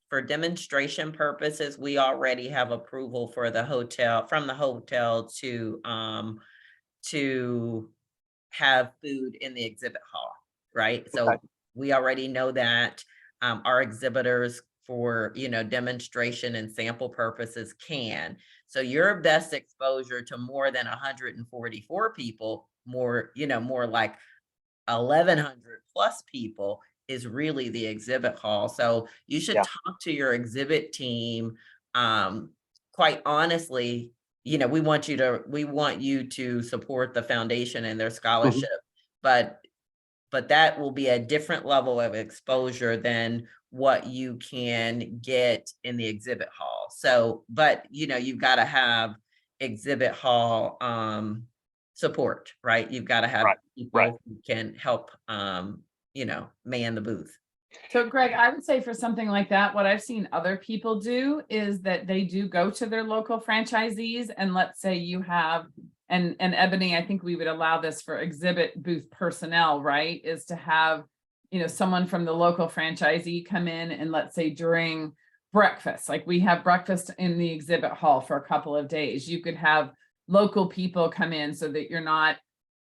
purposes, we already have approval for the hotel, from the hotel to have food in the exhibit hall, right? So we already know that our exhibitors for, demonstration and sample purposes can. So your best exposure to more than 144 people, more like 1,100 plus people is really the exhibit hall. So you should talk to your exhibit team. Quite honestly, we want you to support the foundation and their scholarship, but that will be a different level of exposure than what you can get in the exhibit hall. So, but you've got to have exhibit hall support, right? You've got to have people who can help man the booth. So Greg, I would say for something like that, what I've seen other people do is that they do go to their local franchisees, and let's say you have, and Ebony, I think we would allow this for exhibit booth personnel, right? Is to have, someone from the local franchisee come in, and let's say during breakfast, like we have breakfast in the exhibit hall for a couple of days, you could have local people come in so that you're not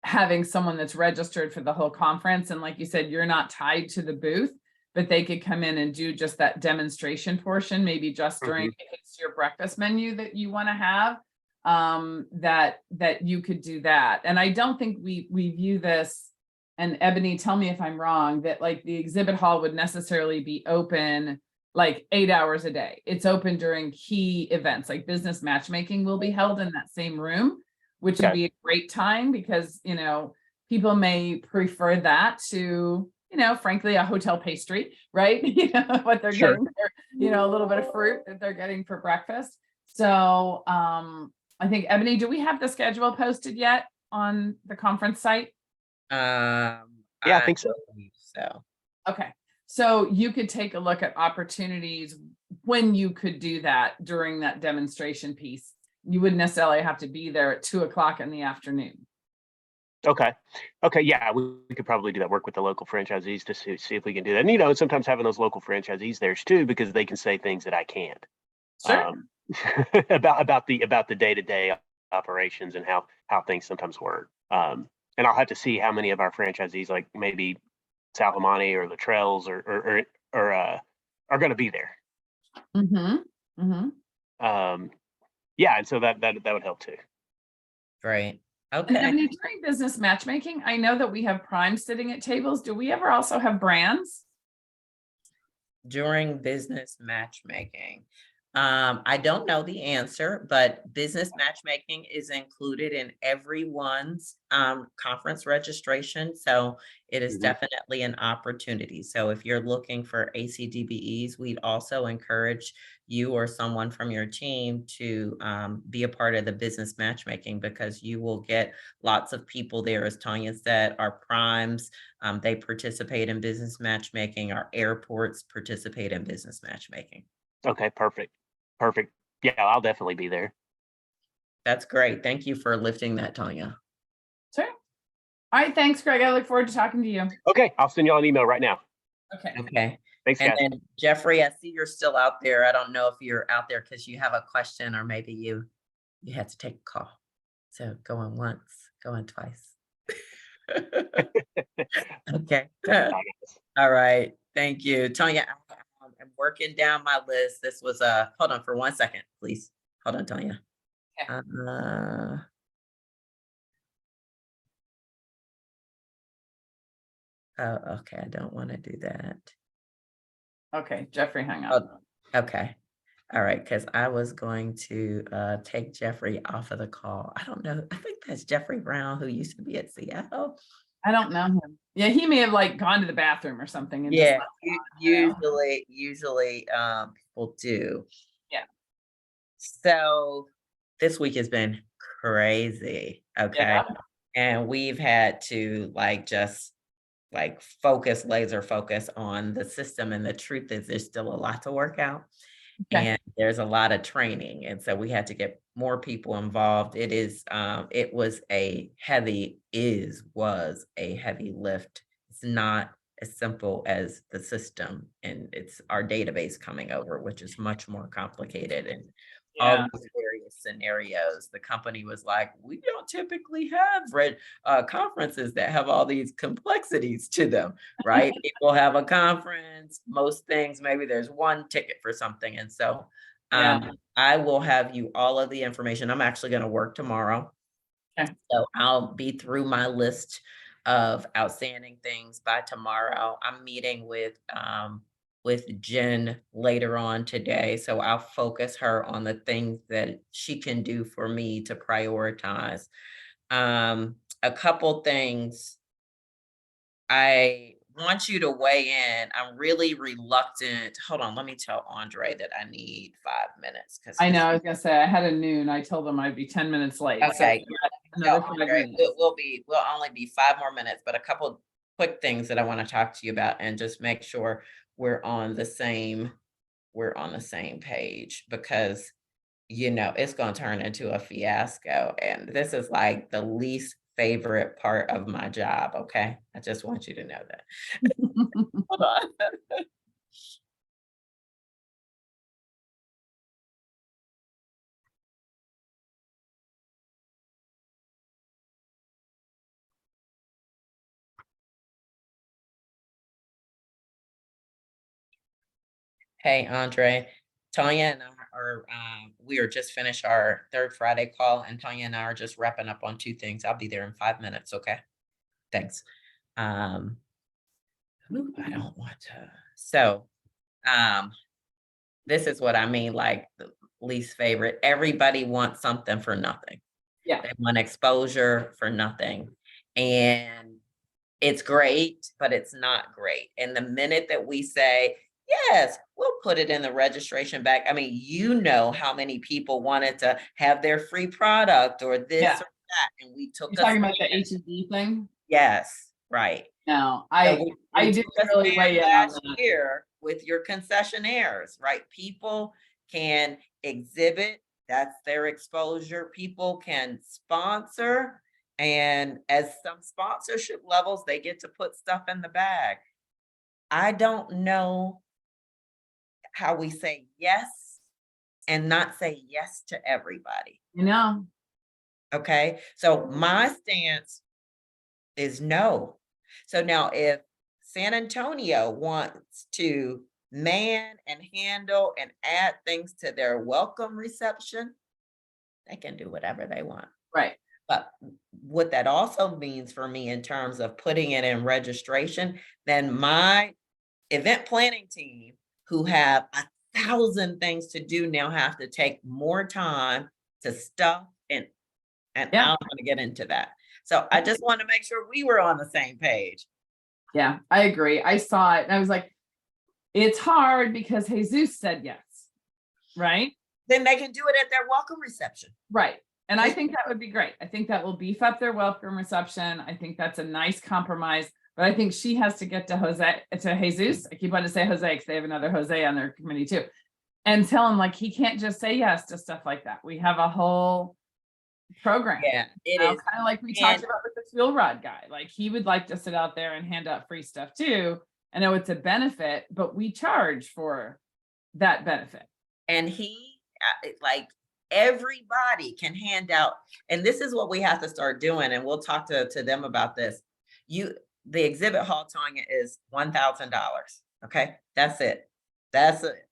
having someone that's registered for the whole conference. And like you said, you're not tied to the booth, but they could come in and do just that demonstration portion, maybe just during, if it's your breakfast menu that you want to have, that you could do that. And I don't think we view this, and Ebony, tell me if I'm wrong, that like the exhibit hall would necessarily be open like 8 hours a day. It's open during key events, like business matchmaking will be held in that same room, which would be a great time because, people may prefer that to, frankly, a hotel pastry, right? What they're getting there, a little bit of fruit that they're getting for breakfast. So I think, Ebony, do we have the schedule posted yet on the conference site? Yeah, I think so. So, okay. So you could take a look at opportunities when you could do that during that demonstration piece. You wouldn't necessarily have to be there at 2:00 in the afternoon. Okay. Yeah, we could probably do that. Work with the local franchisees to see if we can do that. And sometimes having those local franchisees there too, because they can say things that I can't. Sure. About the day-to-day operations and how things sometimes work. And I'll have to see how many of our franchisees, like maybe South Amani or Latrells are going to be there. Yeah, and so that would help too. Great. And Okay. Ebony, during business matchmaking, I know that we have Prime sitting at tables. Do we ever also have brands? During business matchmaking. I don't know the answer, but business matchmaking is included in everyone's conference registration. So it is definitely an opportunity. So if you're looking for ACDBEs, we'd also encourage you or someone from your team to be a part of the business matchmaking, because you will get lots of people there. As Tanya said, our primes, they participate in business matchmaking. Our airports participate in business matchmaking. Okay, perfect. Perfect. Yeah, I'll definitely be there. That's great. Thank you for lifting that, Tanya. Sure. All right, thanks, Greg. I look forward to talking to you. Okay, I'll send y'all an email right now. Okay. Okay. Thanks, And guys. then Jeffrey, I see you're still out there. I don't know if you're out there because you have a question, or maybe you had to take a call. So going once, going twice. Okay. All right. Thank you, Tanya. I'm working down my list. This was hold on for 1 second, please. Hold on, Tanya. Okay. Oh, okay. I don't want to do that. Okay, Jeffrey hung up. Oh, okay. All right, because I was going to take Jeffrey off of the call. I don't know. I think that's Jeffrey Brown, who used to be at Seattle. I don't know him. Yeah, he may have like gone to the bathroom or something. And Yeah, just usually people do. Yeah. So this week has been crazy. Okay. Yeah. And we've had to just laser focus on the system. And the truth is there's still a lot to work out. Okay. And there's a lot of training. And so we had to get more people involved. It was a heavy lift. It's not as simple as the system, and it's our database coming over, which is much more complicated. And all these various scenarios, the company was like, we don't typically have conferences that have all these complexities to them, right? People have a conference, most things, maybe there's one ticket for something. And so I will have you all of the information. I'm actually going to work tomorrow. Okay. So I'll be through my list of outstanding things by tomorrow. I'm meeting with Jen later on today. So I'll focus her on the things that she can do for me to prioritize. A couple things I want you to weigh in. I'm really reluctant. Hold on, let me tell Andre that I need 5 minutes. I know, I was gonna say I had a noon. I told them I'd be 10 minutes late. Okay. So another 5 minutes. We'll only be 5 more minutes, but a couple quick things that I want to talk to you about, and just make sure we're on the same page, because it's going to turn into a fiasco. And this is like the least favorite part of my job. Okay. I just want you to know that. Hold on. Hey, Andre. Tanya and I we are just finished our third Friday call, and Tanya and I are just wrapping up on 2 things. I'll be there in 5 minutes. Okay. Thanks. I don't want to. So, this is what I mean, like the least favorite. Everybody wants something for nothing. Yeah. They want exposure for nothing. And it's great, but it's not great. And the minute that we say, yes, we'll put it in the registration bag. I mean, how many people wanted to have their free product or this or that. And we took You're talking about the HED thing? Yes, right. No, I didn't really weigh in on that. Year with your concessionaires, right? People can exhibit, that's their exposure. People can sponsor, and as some sponsorship levels, they get to put stuff in the bag. I don't know how we say yes and not say yes to everybody. You know, Okay, so my stance is no. So now if San Antonio wants to man and handle and add things to their welcome reception, they can do whatever they want. Right. But what that also means for me in terms of putting it in registration, then my event planning team, who have 1,000 things to do now, have to take more time to stuff and Yeah. I don't want to get into that. So I just want to make sure we were on the same page. Yeah, I agree. I saw it and I was like, it's hard because Jesus said yes, right? Then they can do it at their welcome reception. Right. And I think that would be great. I think that will beef up their welcome reception. I think that's a nice compromise, but I think she has to get to Jesus. I keep wanting to say Jose because they have another Jose on their committee too. And tell him like, he can't just say yes to stuff like that. We have a whole program. Yeah, it Kind is. of like we talked about with the fuel rod guy. Like he would like to sit out there and hand out free stuff too. I know it's a benefit, but we charge for that benefit. And he, like, everybody can hand out, and this is what we have to start doing, and we'll talk to them about this. The exhibit hall, Tanya, is $1,000. Okay, that's it. That's it.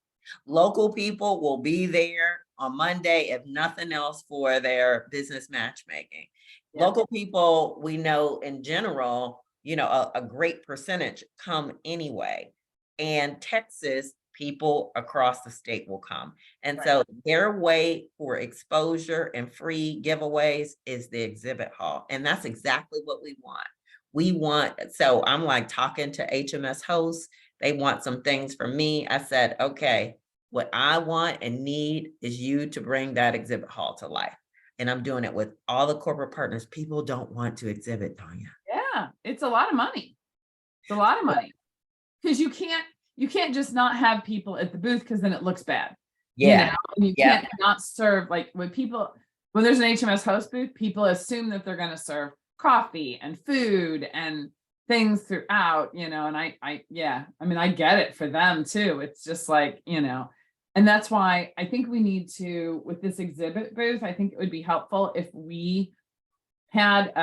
Local people will be there on Monday, if nothing else, for their business matchmaking. Yeah. Local people, we know in general, a great percentage come anyway. And Texas people across the state will come. And so their way for exposure and free giveaways is the exhibit hall. And that's exactly what we want. So I'm like talking to HMS hosts. They want some things from me. I said, okay, what I want and need is you to bring that exhibit hall to life. And I'm doing it with all the corporate partners. People don't want to exhibit, Tanya. Yeah, it's a lot of money. It's a lot of money. Because you can't just not have people at the booth because then it looks bad. Yeah. And you can't not serve, like when there's an HMS host booth, people assume that they're going to serve coffee and food and things throughout, and I get it for them too. It's just like, and that's why I think we need to, with this exhibit booth, I think it would be helpful if we had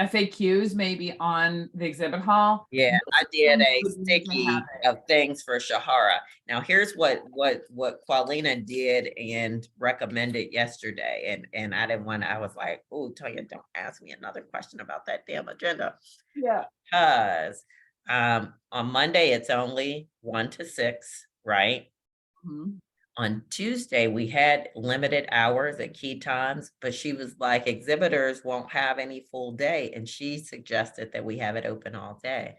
FAQs maybe on the exhibit hall. Yeah, I did a sticky of things for Shahara. Now here's what Qualina did and recommended yesterday. And I was like, oh, Tanya, don't ask me another question about that damn agenda. Yeah. Because on Monday, it's only 1 to 6, right? Mm-hmm. On Tuesday, we had limited hours at key times, but she was like, exhibitors won't have any full day. And she suggested that we have it open all day.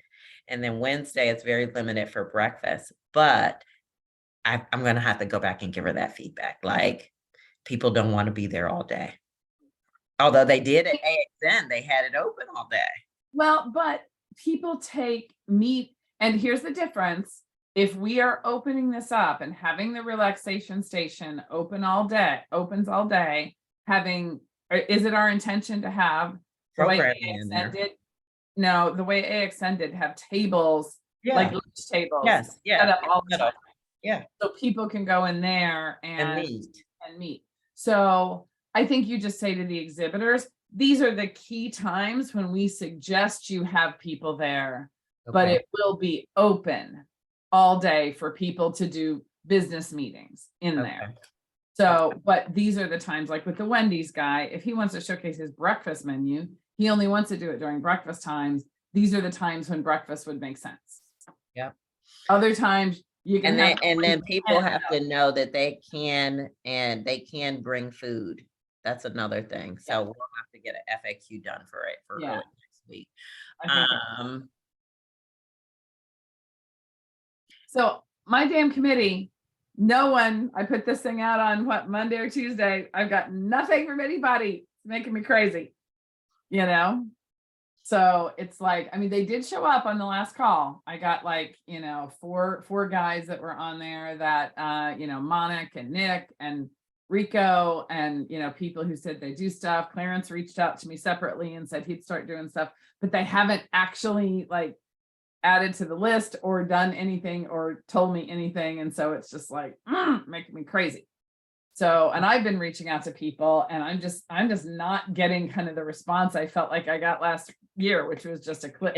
And then Wednesday, it's very limited for breakfast, but I'm going to have to go back and give her that feedback. Like, people don't want to be there all day. Although they did at AXN, they had it open all day. Well, but people take meat, and here's the difference. If we are opening this up and having the relaxation station opens all day, is it our intention to have the way AXN did? No, the way AXN did have tables, like lunch tables. Yes, set up all the time. Yeah. So people can go in there and meet. So I think you just say to the exhibitors, these are the key times when we suggest you have people there, but it will be open all day for people to do business meetings in there. So, but these are the times, like with the Wendy's guy, if he wants to showcase his breakfast menu, he only wants to do it during breakfast times. These are the times when breakfast would make sense. Yeah. Other times you can and then people have to know that they can bring food. That's another thing. So we'll have to get an FAQ done for it for early next week. So my damn committee, no one, I put this thing out on Monday or Tuesday. I've got nothing from anybody. It's making me crazy, So it's like, I mean, they did show up on the last call. I got like, four guys that were on there that, Monica and Nick and Rico and, people who said they do stuff. Clarence reached out to me separately and said he'd start doing stuff, but they haven't actually like added to the list or done anything or told me anything. And so it's just like, making me crazy. So, and I've been reaching out to people and I'm just not getting kind of the response I felt like I got last year, which was just a clip.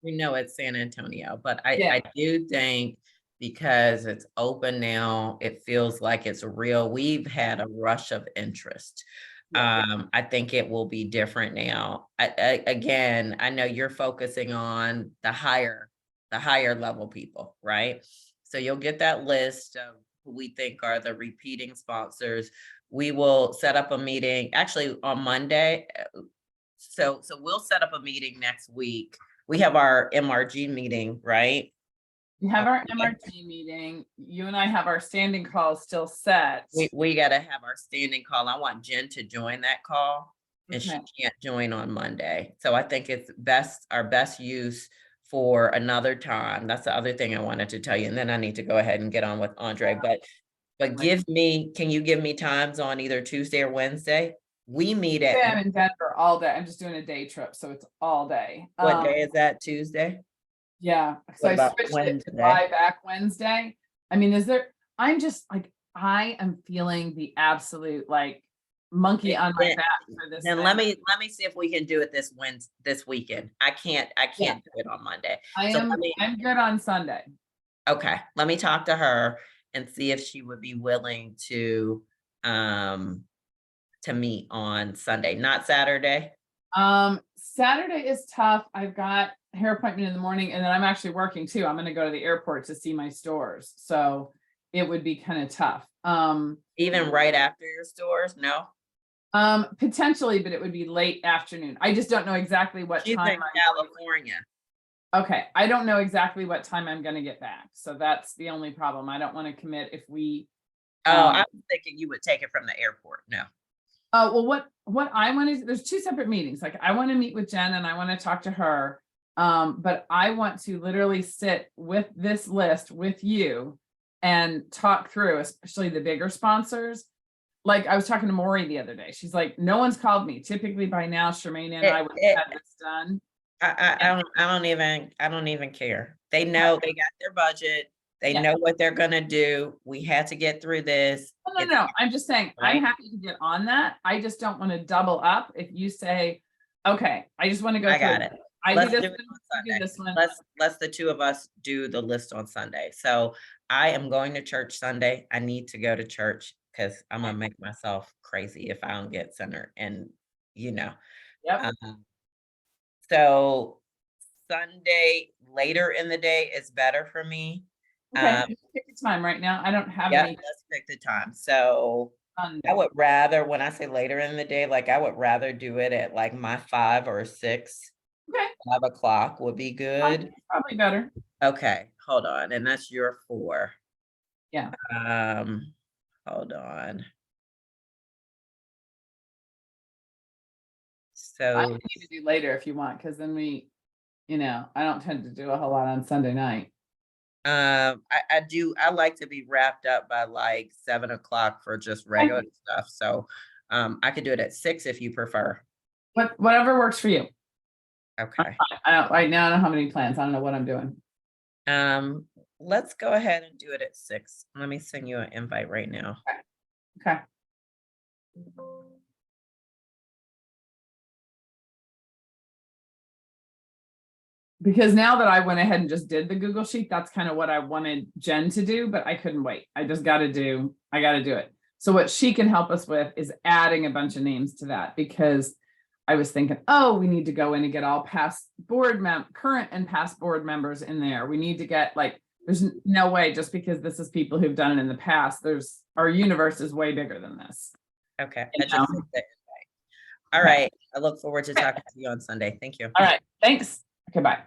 We know it's San Antonio, but I Yeah. do think because it's open now, it feels like it's real. We've had a rush of interest. I think it will be different now. Again, I know you're focusing on the higher level people, right? So you'll get that list of who we think are the repeating sponsors. We will set up a meeting actually on Monday. So we'll set up a meeting next week. We have our MRG meeting, right? We have our MRT meeting. You and I have our standing calls still set. We got to have our standing call. I want Jen to join that call, and she Okay. can't join on Monday. So I think it's our best use for another time. That's the other thing I wanted to tell you. And then I need to go ahead and get on with Andre. But can you give me times on either Tuesday or Wednesday? We meet at. I'm in Denver all day. I'm just doing a day trip, so it's all day. What day is that? Tuesday? Yeah, so I switched it to buy back Wednesday. I mean, I'm just like, I am feeling the absolute like monkey on my back for this. Then let me see if we can do it this weekend. I can't do it on Monday. I'm good on Sunday. Okay, let me talk to her and see if she would be willing to meet on Sunday, not Saturday. Saturday is tough. I've got hair appointment in the morning and then I'm actually working too. I'm going to go to the airport to see my stores. So it would be kind of tough. Even right after your stores? No. Potentially, but it would be late afternoon. I just don't know exactly what She's time. in California. Okay. I don't know exactly what time I'm going to get back. So that's the only problem. I don't want to commit if we. I was thinking you would take it from the airport. No. Well, what I want to, there's two separate meetings. Like I want to meet with Jen and I want to talk to her. But I want to literally sit with this list with you and talk through, especially the bigger sponsors. Like I was talking to Maury the other day. She's like, no one's called me. Typically by now, Charmaine and I would have had this done. I don't even care. They know they got their budget. They know what they're gonna do. We had to get through this. No. I'm just saying, I'm happy to get on that. I just don't want to double up. If you say, okay, I just want to go. I got it. Let's do this one. Let's the two of us do the list on Sunday. So I am going to church Sunday. I need to go to church because I'm gonna make myself crazy if I don't get centered. And so Sunday later in the day is better for me. Okay, pick a time right now. I don't have any. Let's pick the time. So Sunday. I would rather, when I say later in the day, like I would rather do it at like my 5 or 6. Okay. 5 o'clock would be good. Probably better. Okay, hold on. And that's your 4. Yeah. Hold on. I So need to do later if you want, because then I don't tend to do a whole lot on Sunday night. I like to be wrapped up by like 7 o'clock for just regular stuff. So I could do it at 6 if you prefer. Whatever works for you. Okay. Right now I don't have any plans. I don't know what I'm doing. Let's go ahead and do it at 6. Let me send you an invite right now. Okay. Because now that I went ahead and just did the Google Sheet, that's kind of what I wanted Jen to do, but I couldn't wait. I got to do it. So what she can help us with is adding a bunch of names to that, because I was thinking, we need to go in and get all current and past board members in there. We need to get there's no way, just because this is people who've done it in the past, our universe is way bigger than this. Okay. I just sent the invite. All right. I look forward to talking to you on Sunday. Thank you. All right. Thanks. Okay, bye.